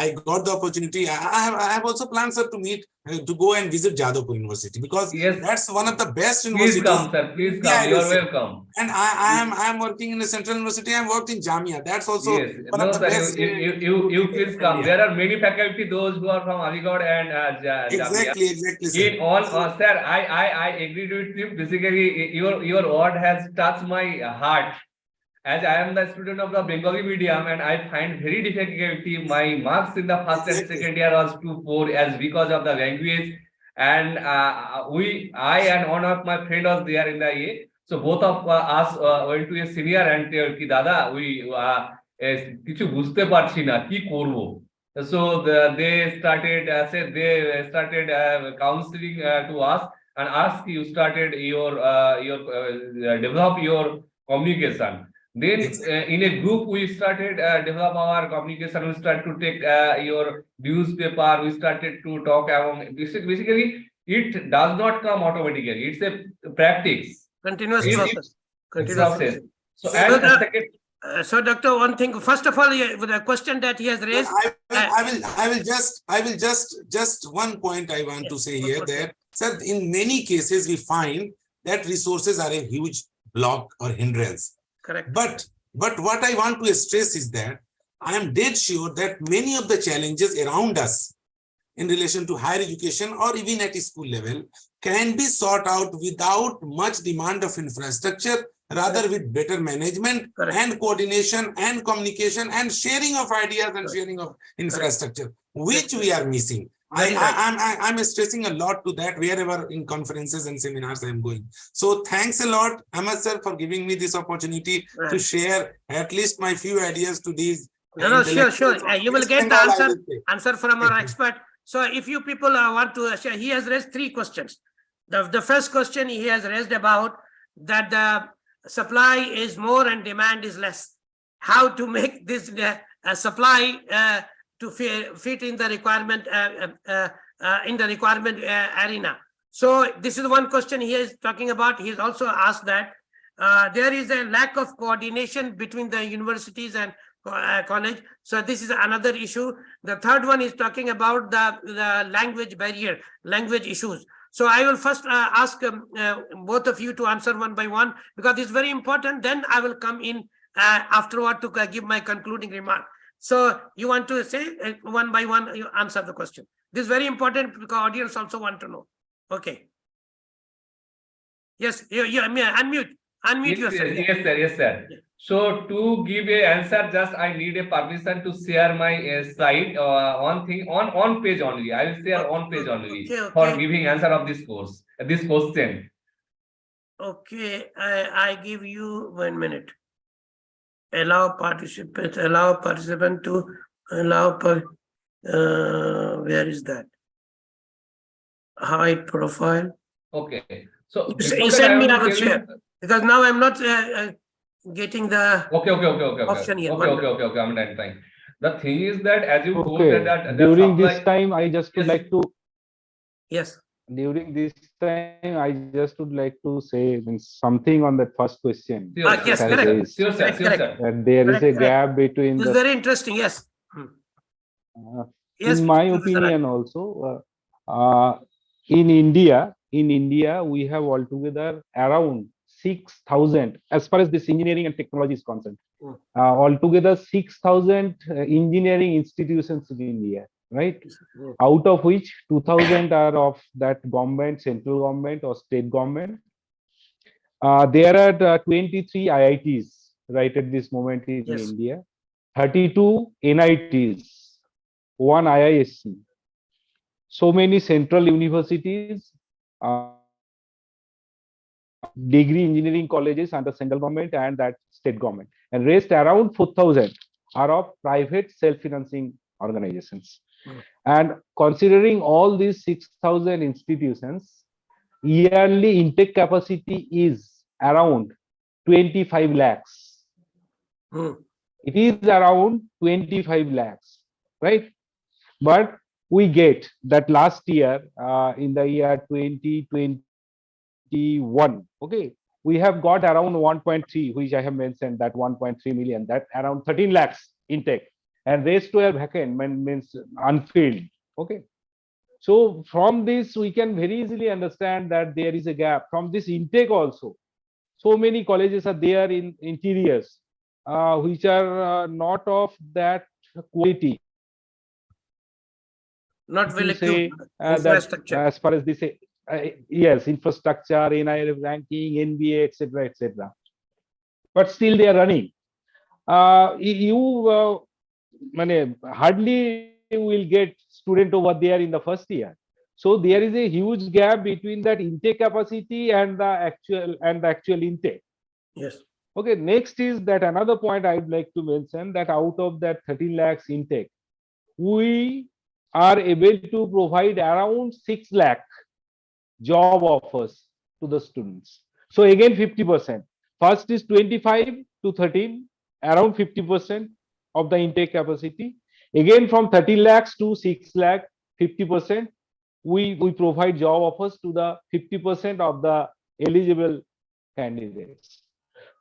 I got the opportunity, I have also planned, sir, to meet to go and visit Jadavpur University, because Yes. that's one of the best Please universities. come, sir. Please Yeah, come. You I are will say. welcome. And I am working in a central university. I am worked in Jamia. That's also Yes. one No, of the sir. best. You please come. India. There are many faculty, those who are from Aligarh and Jamia. Exactly, sir. In all, sir, I agree with you. Basically, your word has touched my heart. As I am the student of the Bengali medium, and I find very difficulty. My marks in the first and Exactly. second year was 2-4, as because of the language. And I and one of my friend was there in the A. So both of us went to a senior and tell ki dada, we কিছু বুঝতে পারছি না কি করব. So they started counseling to us and ask you started your develop your communication. Then in a group we started develop our communication. We start to take your newspaper. We started to talk among. Basically, it does not come automatically. It's a practice. Continuous process. Continuous Process. So Sir, and second. So, doctor, one thing. First of all, with the question that he has raised, I will just one point I want to say here, that, sir, in many cases we find that resources are a huge block or hindrance. correct. But what I want to stress is that I am dead sure that many of the challenges around us in relation to higher education or even at school level can be sought out without much demand of infrastructure, rather with better management Correct. and coordination and communication and sharing of ideas and sharing of infrastructure, which we are missing. I'm stressing a lot to that wherever in conferences and seminars I am going. So thanks a lot, Ahmad sir, for giving me this opportunity to share at least my few ideas to these. No, sure. You will get the answer from our expert. So if you people want to share, he has raised 3 questions. The first question he has raised about that the supply is more and demand is less. How to make this supply to fit in the requirement arena. So this is one question he is talking about. He has also asked that there is a lack of coordination between the universities and college. So this is another issue. The third one is talking about the language barrier, language issues. So I will first ask both of you to answer one by one, because it's very important. Then I will come in afterward to give my concluding remark. So you want to say one by one, you answer the question. This is very important because audience also want to know. Okay. Yes, you unmute yourself. Yes, sir. So to give a answer, just I need a permission to share my slide. One thing on page only. I will share on page only for giving answer of this course, this question. Okay, I give you 1 minute. Allow participant to allow where is that? Hide profile. Okay. So You send me, I will share, because now I'm not getting the okay. option here. Okay. I'm trying. The thing is that as you told that during this time, I just would like to. Yes. During this time, I just would like to say something on that first question. Yes, correct. Sure, sir. That there is a gap between. This is very interesting. Yes. Yes. In my opinion, also, in India, we have altogether around 6,000, as far as this engineering and technology is concerned. Altogether 6,000 engineering institutions in India, right? Out of which 2,000 are of that government, central government or state government. There are 23 IITs right at this moment in India, 32 NITs, 1 IISc, so many central universities, degree engineering colleges under central government and that state government, and rest around 4,000 are of private self-financing organizations. And considering all these 6,000 institutions, yearly intake capacity is around 25 lakhs. It is around 25 lakhs, right? But we get that last year, in the year 2021, okay, we have got around 1.3, which I have mentioned, that 1.3 million, that around 13 lakhs intake, and rest were vacant, means unfilled. Okay, so from this we can very easily understand that there is a gap from this intake also. So many colleges are there in interiors, which are not of that quality. Not To well say equipped that infrastructure. as far as they say, yes, infrastructure, NIRF ranking, NBA, etc., etc. But still they are running. You hardly will get student over there in the first year. So there is a huge gap between that intake capacity and the actual intake. Yes. Okay, next is that another point I would like to mention, that out of that 13 lakhs intake, we are able to provide around 6 lakh job offers to the students. So again 50%. First is 25 to 13, around 50% of the intake capacity. Again from 13 lakhs to 6 lakh, 50%. We provide job offers to the 50% of the eligible candidates.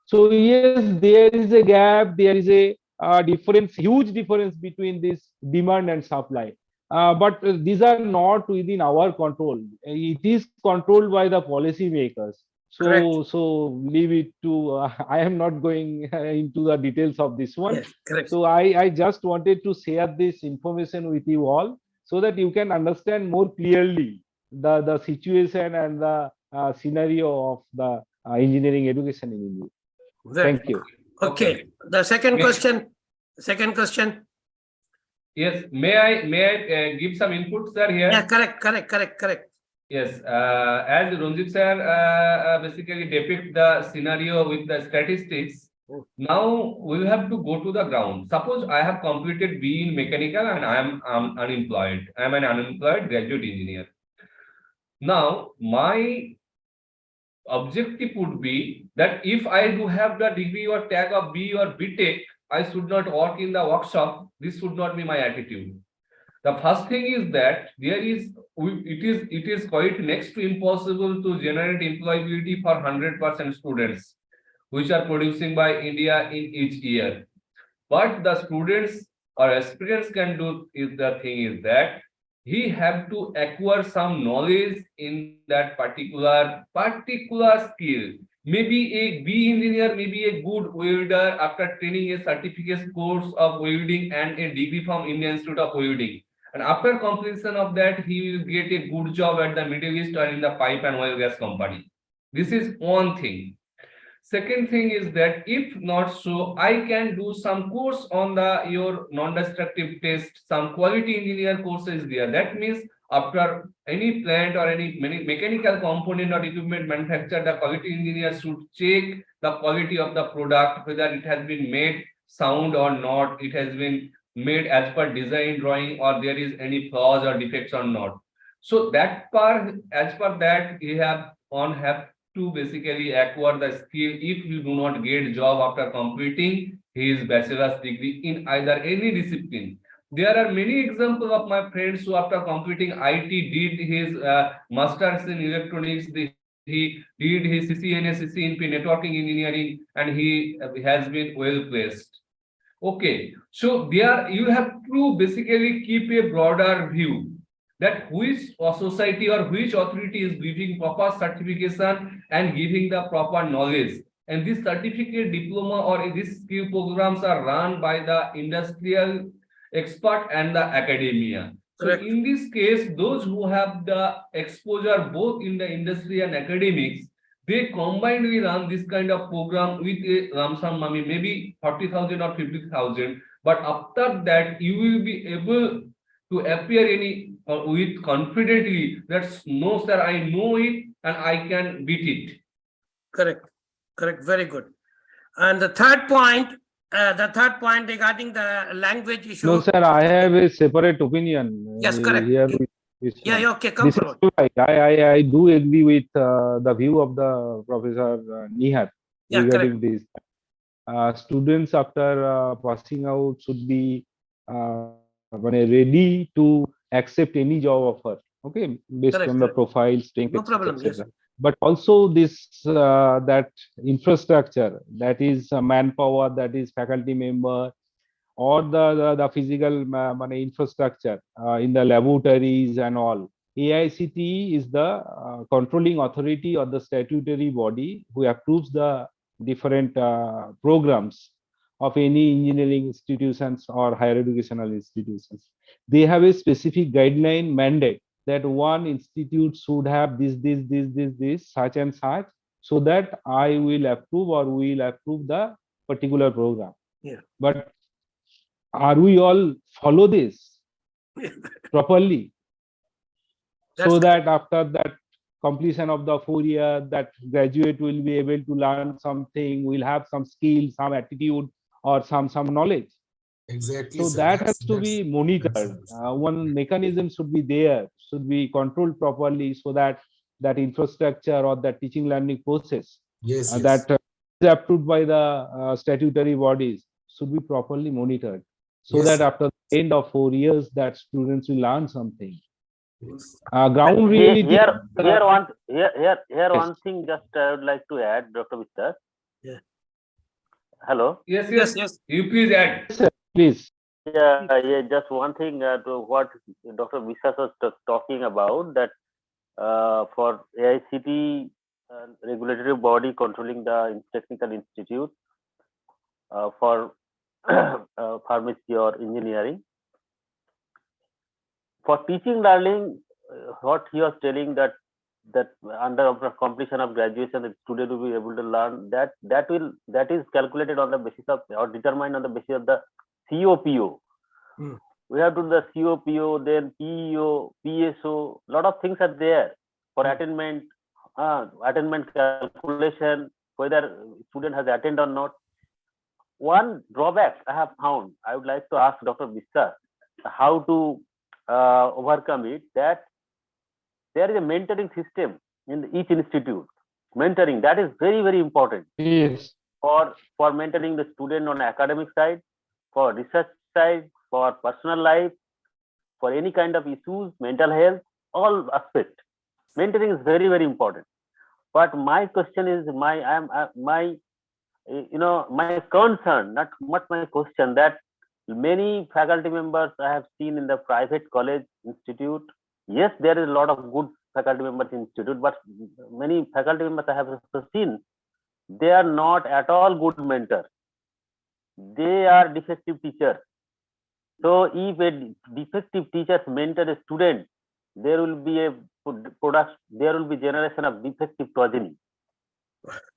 So yes, there is a gap, there is a difference, huge difference between this demand and supply. But these are not within our control. It is controlled by the policy makers. Correct. So leave it to. I am not going into the details of this one. Yes. Correct. So I just wanted to share this information with you all so that you can understand more clearly the situation and the scenario of the engineering education in India. Thank you. Okay. The second May- question. Second question. Yes, may I give some inputs, sir, here? Yeah. Correct. Yes, as Ranjib sir basically depict the scenario with the statistics. Now we will have to go to the ground. Suppose I have completed B in mechanical and I am unemployed. I am an unemployed graduate engineer. Now my objective would be that if I do have the degree or tag of B or BTech, I should not work in the workshop. This should not be my attitude. The first thing is that it is quite next to impossible to generate employability for 100% students, which are producing by India in each year. But the students or aspirants can do is the thing is that he have to acquire some knowledge in that particular skill. Maybe a B engineer, maybe a good welder after training a certificate course of welding and a degree from Indian Institute of Welding. And after completion of that, he will get a good job at the Middle East or in the pipe and oil gas company. This is one thing. Second thing is that if not so, I can do some course on your non-destructive test, some quality engineer courses there. That means after any plant or any mechanical component or equipment manufacturer, the quality engineer should check the quality of the product, whether it has been made sound or not, it has been made as per design drawing, or there is any flaws or defects or not. So that part, as per that, you have to basically acquire the skill. If you do not get job after completing his bachelor's degree in either any discipline. There are many examples of my friends who after completing IT did his master's in electronics, he did his CCNA, CCNP networking engineering, and he has been well placed. Okay, so there you have to basically keep a broader view that which society or which authority is giving proper certification and giving the proper knowledge. And this certificate, diploma, or these skill programs are run by the industrial expert and the academia. So Correct. in this case, those who have the exposure both in the industry and academics, they combinedly run this kind of program with a lump sum money, maybe 40,000 or 50,000. But after that, you will be able to appear with confidently that no, sir, I know it and I can beat it. Correct. Very good. And the third point regarding the language issue. No, sir, I have a separate opinion. Yes, correct. Here with this Yeah, one. okay, come This is forward. right. I do agree with the view of the Professor Nihar Yeah, regarding correct. this. Students after passing out should be ready to accept any job offer, okay, based Correct, on the correct. profile, strength, No etc., problem, yes. etc. But also this that infrastructure, that is manpower, that is faculty member, or the physical infrastructure in the laboratories and all. AICTE is the controlling authority or the statutory body who approves the different programs of any engineering institutions or higher educational institutions. They have a specific guideline mandate that one institute should have this, such and such, so that I will approve or will approve the particular program. Yeah. But are we all follow this properly? So that after that completion of the 4 year, that graduate will be able to learn something, will have some skill, some attitude, or some knowledge. Exactly, So sir. that has to be monitored. One mechanism should be there, should be controlled properly, so that that infrastructure or that teaching learning process yes, yes. that is approved by the statutory bodies should be properly monitored, so Yes, that sir. after the end of 4 years, that students will learn something. Yes. Ground reality. Here Yes. one thing just I would like to add, Dr. Biswas. Yeah. Hello. Yes, Yes, yes, yes. you please add. Please. Yeah, just one thing to what Dr. Biswas was talking about, that for AICTE regulatory body controlling the technical institute for pharmacy or engineering. For teaching learning, what he was telling, that under completion of graduation, the student will be able to learn, that is calculated on the basis of, or determined on the basis of the COPO. We have to do the COPO, then PEO, PSO, lot of things are there for attainment calculation, whether student has attained or not. One drawback I have found, I would like to ask Dr. Biswas how to overcome it, that there is a mentoring system in each institute. Mentoring, that is very, very important. Yes. For mentoring the student on academic side, for research side, for personal life, for any kind of issues, mental health, all aspects. Mentoring is very, very important. But my question is, my concern, not my question, that many faculty members I have seen in the private college institute. Yes, there is a lot of good faculty members in institute, but many faculty members I have also seen, they are not at all good mentors. They are defective teachers. So if a defective teacher mentor a student, there will be a there will be generation of defective progeny.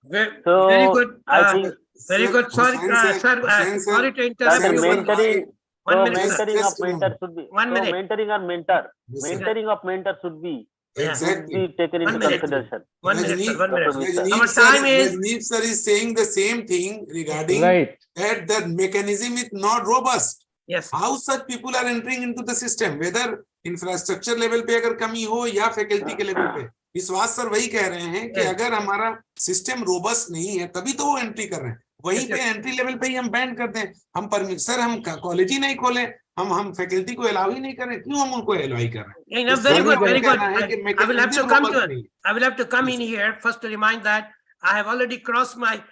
Very So good. I think Very good. Sorry, Hussain sir. Hussain sir, Sorry to interrupt that you. mentoring, One so minute, sir. mentoring of Just a mentor moment. should be, 1 so minute. mentoring or mentor, Yes, sir. mentoring of mentor should be Exactly. taken into 1 minute. consideration. 1 minute, sir. Rajneep, 1 minute. Dr. Biswas. Our time is Rajneep sir is saying the same thing regarding Right. that the mechanism is not robust. yes. How such people are entering into the system, whether infrastructure level पे अगर कमी हो या faculty के level पे. विश्वास sir वही कह रहे हैं कि Yes. अगर हमारा सिस्टम रोबस्ट नहीं है तभी तो वो एंट्री कर रहे हैं. वहीं Yes, पे एंट्री लेवल पे ही हम बैन कर दें. हम सर हम कॉलेज ही नहीं खोले, हम फैकल्टी को अलाउ ही नहीं करें, क्यों हम उनको अलाउ कर रहे हैं? No, very good, very good. कहना है कि I will have to mechanism come robust to नहीं. I will have to come in here first to remind that I have already crossed my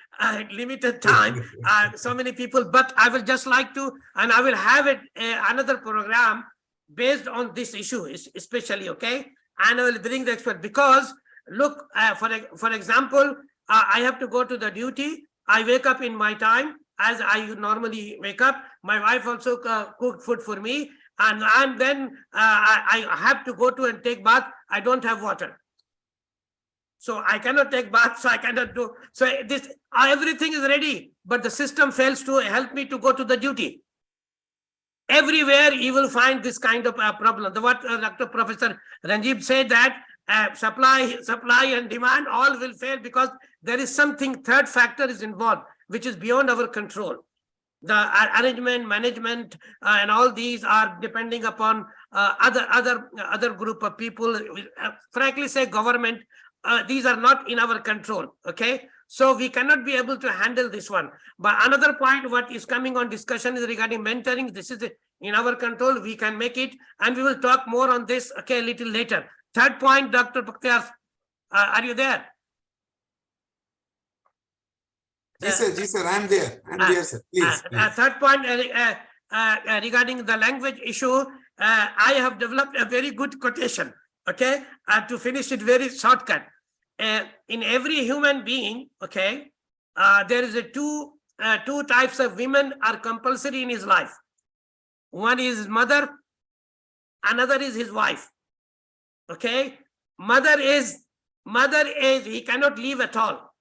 limited time. So many people, but I will just like to, and I will have it another program based on this issue, especially, okay? And I will bring the expert, because look, for example, I have to go to the duty. I wake up in my time as I normally wake up. My wife also cook food for me, and then I have to go to and take bath. I don't have water, so I cannot take bath. So I cannot do. So this everything is ready, but the system fails to help me to go to the duty. Everywhere you will find this kind of problem. What Dr. Professor Ranjib said, that supply and demand all will fail, because there is something, third factor is involved, which is beyond our control. The arrangement, management, and all these are depending upon other group of people. Frankly say government, these are not in our control, okay? So we cannot be able to handle this one. But another point what is coming on discussion is regarding mentoring. This is in our control, we can make it. And we will talk more on this, okay, a little later. Third point, Dr. Bakhtiar, are you there? Ji sir, I am there. I am there, sir. Please. Third point, regarding the language issue, I have developed a very good quotation, okay, to finish it very shortcut. In every human being, okay, there is a two types of women are compulsory in his life. One is his mother, another is his wife. Okay, mother is he cannot leave at all,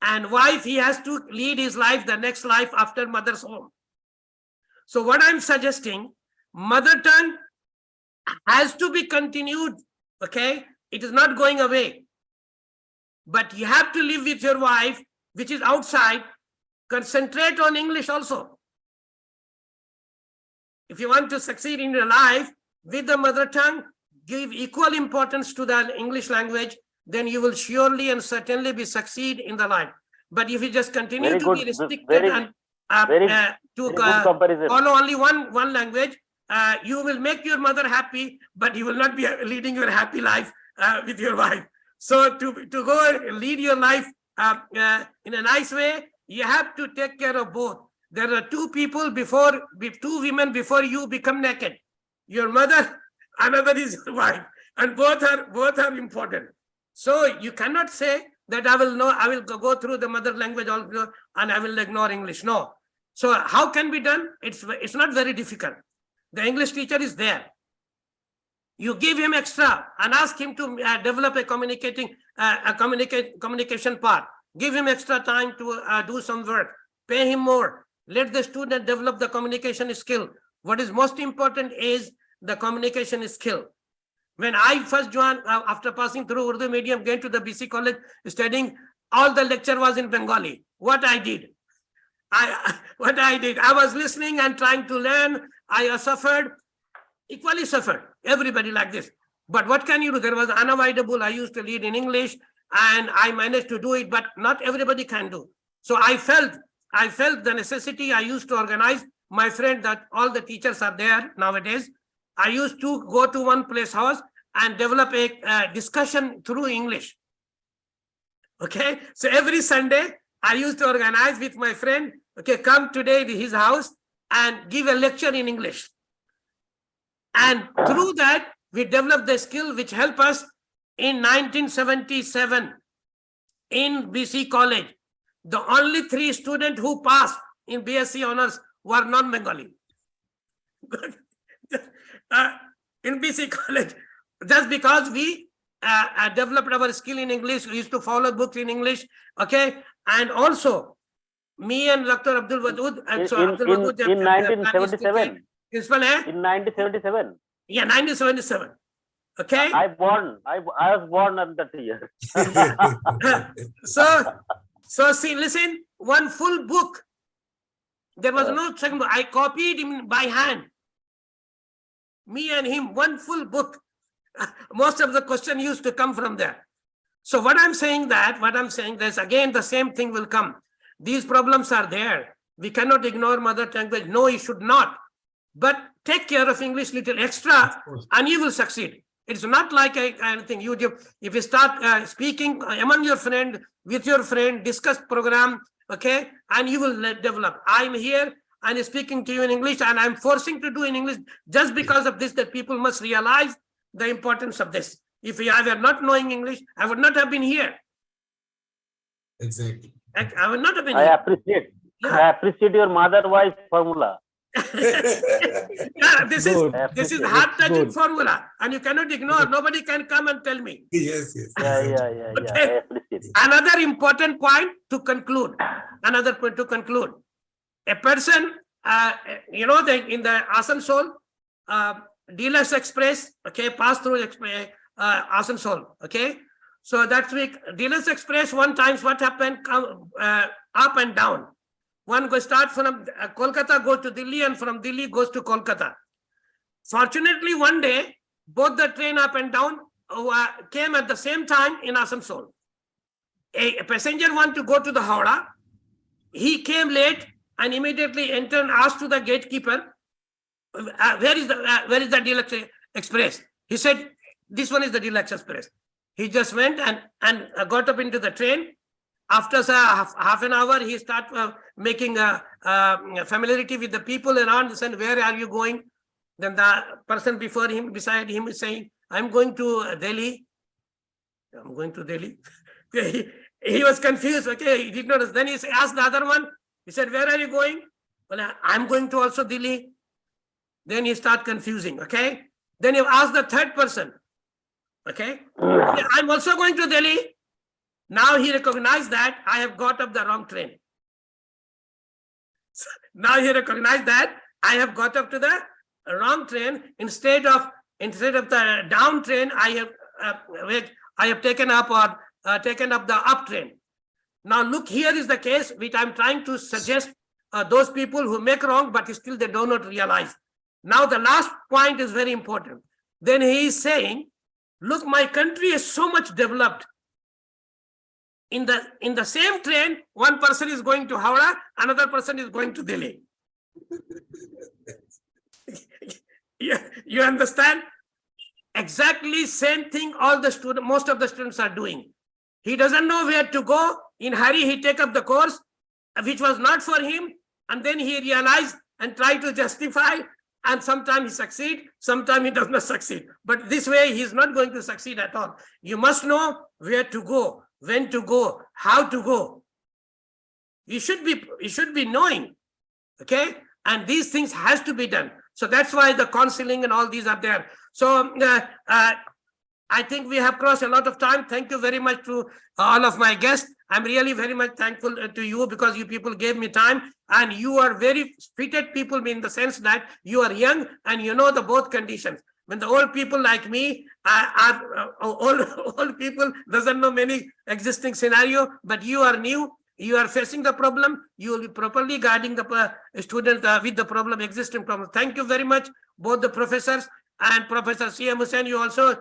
and wife, he has to lead his life, the next life after mother's home. So what I'm suggesting, mother tongue has to be continued. Okay, it is not going away, but you have to live with your wife, which is outside. Concentrate on English also. If you want to succeed in your life with the mother tongue, give equal importance to the English language, then you will surely and certainly be succeed in the life. But if you just continue Very to good, be restricted very and good comparison. follow only one language, you will make your mother happy, but you will not be leading your happy life with your wife. So to go and lead your life in a nice way, you have to take care of both. There are two women before you become naked. Your mother, another is your wife, and both are important. So you cannot say that I will go through the mother language also and I will ignore English. No. So how can be done? It's not very difficult. The English teacher is there. You give him extra and ask him to develop a communication part. Give him extra time to do some work. Pay him more. Let the student develop the communication skill. What is most important is the communication skill. When I first joined, after passing through Urdu medium, going to the BC college studying, all the lecture was in Bengali. What I did, I was listening and trying to learn. I equally suffered. Everybody like this. But what can you do? There was unavoidable. I used to lead in English and I managed to do it, but not everybody can do. So I felt the necessity. I used to organize. My friend, that all the teachers are there nowadays. I used to go to one place house and develop a discussion through English. Okay, so every Sunday I used to organize with my friend. Okay, come today to his house and give a lecture in English. And through that, we developed the skill which helped us in 1977 in BC College. The only 3 students who passed in BSc honors were non-Bengali. In BC College, just because we developed our skill in English, we used to follow books in English, okay? And also, me and Dr. Abdul Wadud, in 1977. In 1977. Yeah, 1977. Okay. I was born in that year. So see, listen, one full book. There was no second book. I copied him by hand. Me and him, one full book. Most of the question used to come from there. So what I'm saying is, again, the same thing will come. These problems are there. We cannot ignore mother language. No, you should not. But take care of English little extra and you will succeed. It's not like anything. If you start speaking among your friend, with your friend, discuss program, okay, and you will develop. I'm here and speaking to you in English and I'm forcing to do in English just because of this, that people must realize the importance of this. If I were not knowing English, I would not have been here. Exactly. I would not have been I here. appreciate. Yeah. I appreciate your mother-wife formula. Yeah, this is heart-touching formula, and you cannot ignore. Nobody can come and tell me. Yes. Yeah. Okay. I appreciate it. Another important point to conclude. A person, in the Asansol, Dealers Express, okay, pass through Asansol, okay. So that week, Dealers Express, one times what happened, up and down. One goes start from Kolkata, go to Delhi, and from Delhi goes to Kolkata. Fortunately, one day, both the train up and down came at the same time in Asansol. A passenger wanted to go to the Howrah. He came late and immediately entered and asked to the gatekeeper, where is the Deluxe Express? He said, this one is the Deluxe Express. He just went and got up into the train. After half an hour, he started making familiarity with the people around and said, where are you going? Then the person beside him is saying, I'm going to Delhi. I'm going to Delhi. He was confused. Okay, he did not. Then he asked the other one. He said, where are you going? Well, I'm going to also Delhi. Then he start confusing. Okay. Then he asked the third person. Okay. I'm also going to Delhi. Now he recognized that I have got up the wrong train. So now he recognized that I have got up to the wrong train. Instead of the down train, I have taken up the up train. Now look, here is the case which I'm trying to suggest those people who make wrong, but still they do not realize. Now the last point is very important. Then he is saying, look, my country is so much developed. In the same train, one person is going to Howrah, another person is going to Delhi. You understand? Exactly same thing most of the students are doing. He doesn't know where to go. In hurry, he take up the course, which was not for him. And then he realized and try to justify. And sometimes he succeed, sometimes he does not succeed. But this way, he is not going to succeed at all. You must know where to go, when to go, how to go. You should be knowing, okay? And these things has to be done. So that's why the counseling and all these are there. So I think we have crossed a lot of time. Thank you very much to all of my guests. I'm really very much thankful to you because you people gave me time, and you are very fitted people in the sense that you are young and you know the both conditions. When the old people like me old people doesn't know many existing scenario, but you are new, you are facing the problem, you will be properly guiding the student with the problem, existing problem. Thank you very much, both the professors. And Professor C.M. Hussain, you also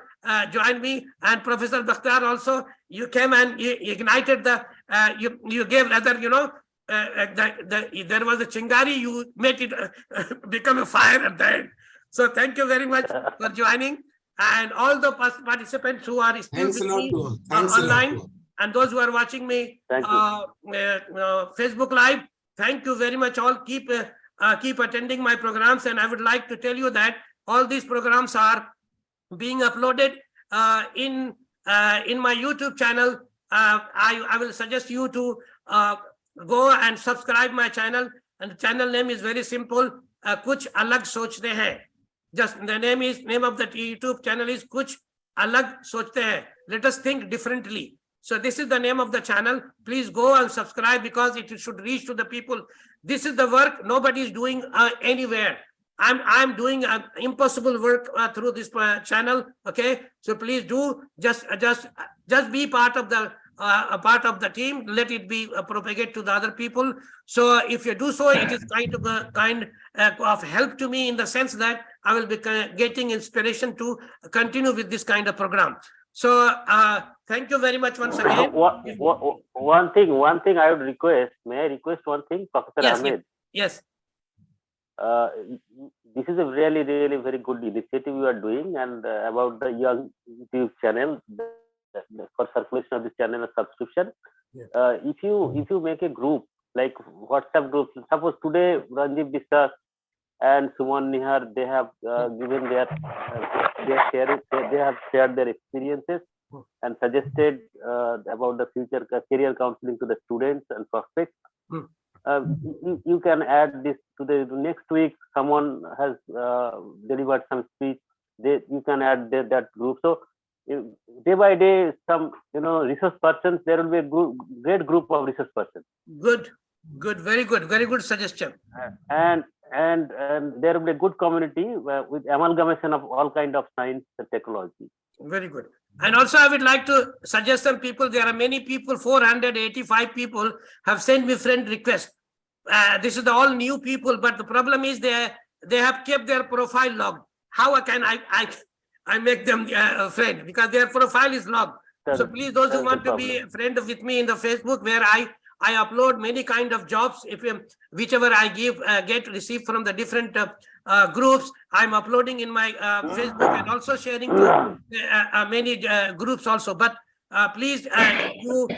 joined me, and Professor Bakhtar also. You came and you ignited you gave rather, there was a chingari, you made it become a fire at the end. So thank you very much for joining, and all the participants who are still with me online, and those who are watching me Facebook Live. Thank you very much. All keep attending my programs, and I would like to tell you that all these programs are being uploaded in my YouTube channel. I will suggest you to go and subscribe my channel, and the channel name is very simple. Kuch Alag Sochte Hain. Just the name of the YouTube channel is Kuch Alag Sochte Hain. Let us think differently. So this is the name of the channel. Please go and subscribe because it should reach to the people. This is the work nobody is doing anywhere. I'm doing impossible work through this channel. Okay, so please do just be part of the team. Let it be propagate to the other people. So if you do so, it is kind of help to me in the sense that I will be getting inspiration to continue with this kind of program. So thank you very much once again. One thing I would request. May I request one thing, Professor Ahmed? Yes. This is a really very good initiative you are doing, and about the young YouTube channel for circulation of this channel and subscription. Yes. If you make a group like WhatsApp group, suppose today Ranjib Biswas and Suman Nihar, they have given their they have shared their experiences and suggested about the future career counseling to the students and prospects. You can add this to the next week. Someone has delivered some speech. You can add that group. So day by day, some resource persons. There will be a great group of resource persons. Good, very good suggestion. And there will be a good community with amalgamation of all kind of science and technology. Very good. And also I would like to suggest some people. There are many people, 485 people have sent me friend request. This is all new people, but the problem is they have kept their profile logged. How can I make them a friend? Because their profile is logged. So please, those who want to be a friend with me in the Facebook, where I upload many kind of jobs, whichever I receive from the different groups. I'm uploading in my Facebook and also sharing to many groups also. But please you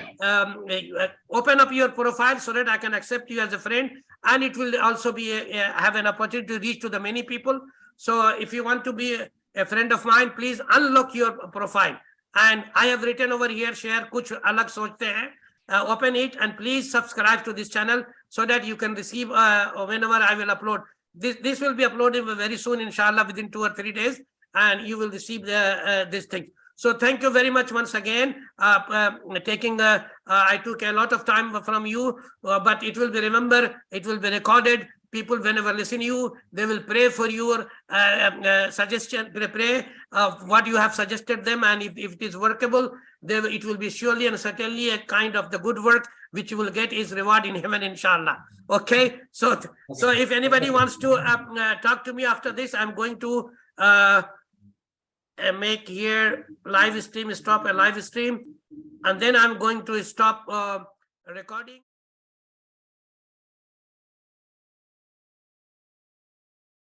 open up your profile so that I can accept you as a friend, and it will also be have an opportunity to reach to the many people. So if you want to be a friend of mine, please unlock your profile. And I have written over here, share kuch alag sochte hain. Open it and please subscribe to this channel so that you can receive whenever I will upload. This will be uploaded very soon, inshallah, within 2 or 3 days, and you will receive this thing. So thank you very much once again. I took a lot of time from you, but it will be remembered, it will be recorded. People, whenever listen to you, they will pray for your suggestion, pray what you have suggested them, and if it is workable, it will be surely and certainly a kind of the good work which you will get is reward in heaven, inshallah. Okay, so if anybody wants to talk to me after this, I'm going to make here live stream, stop a live stream, and then I'm going to stop recording.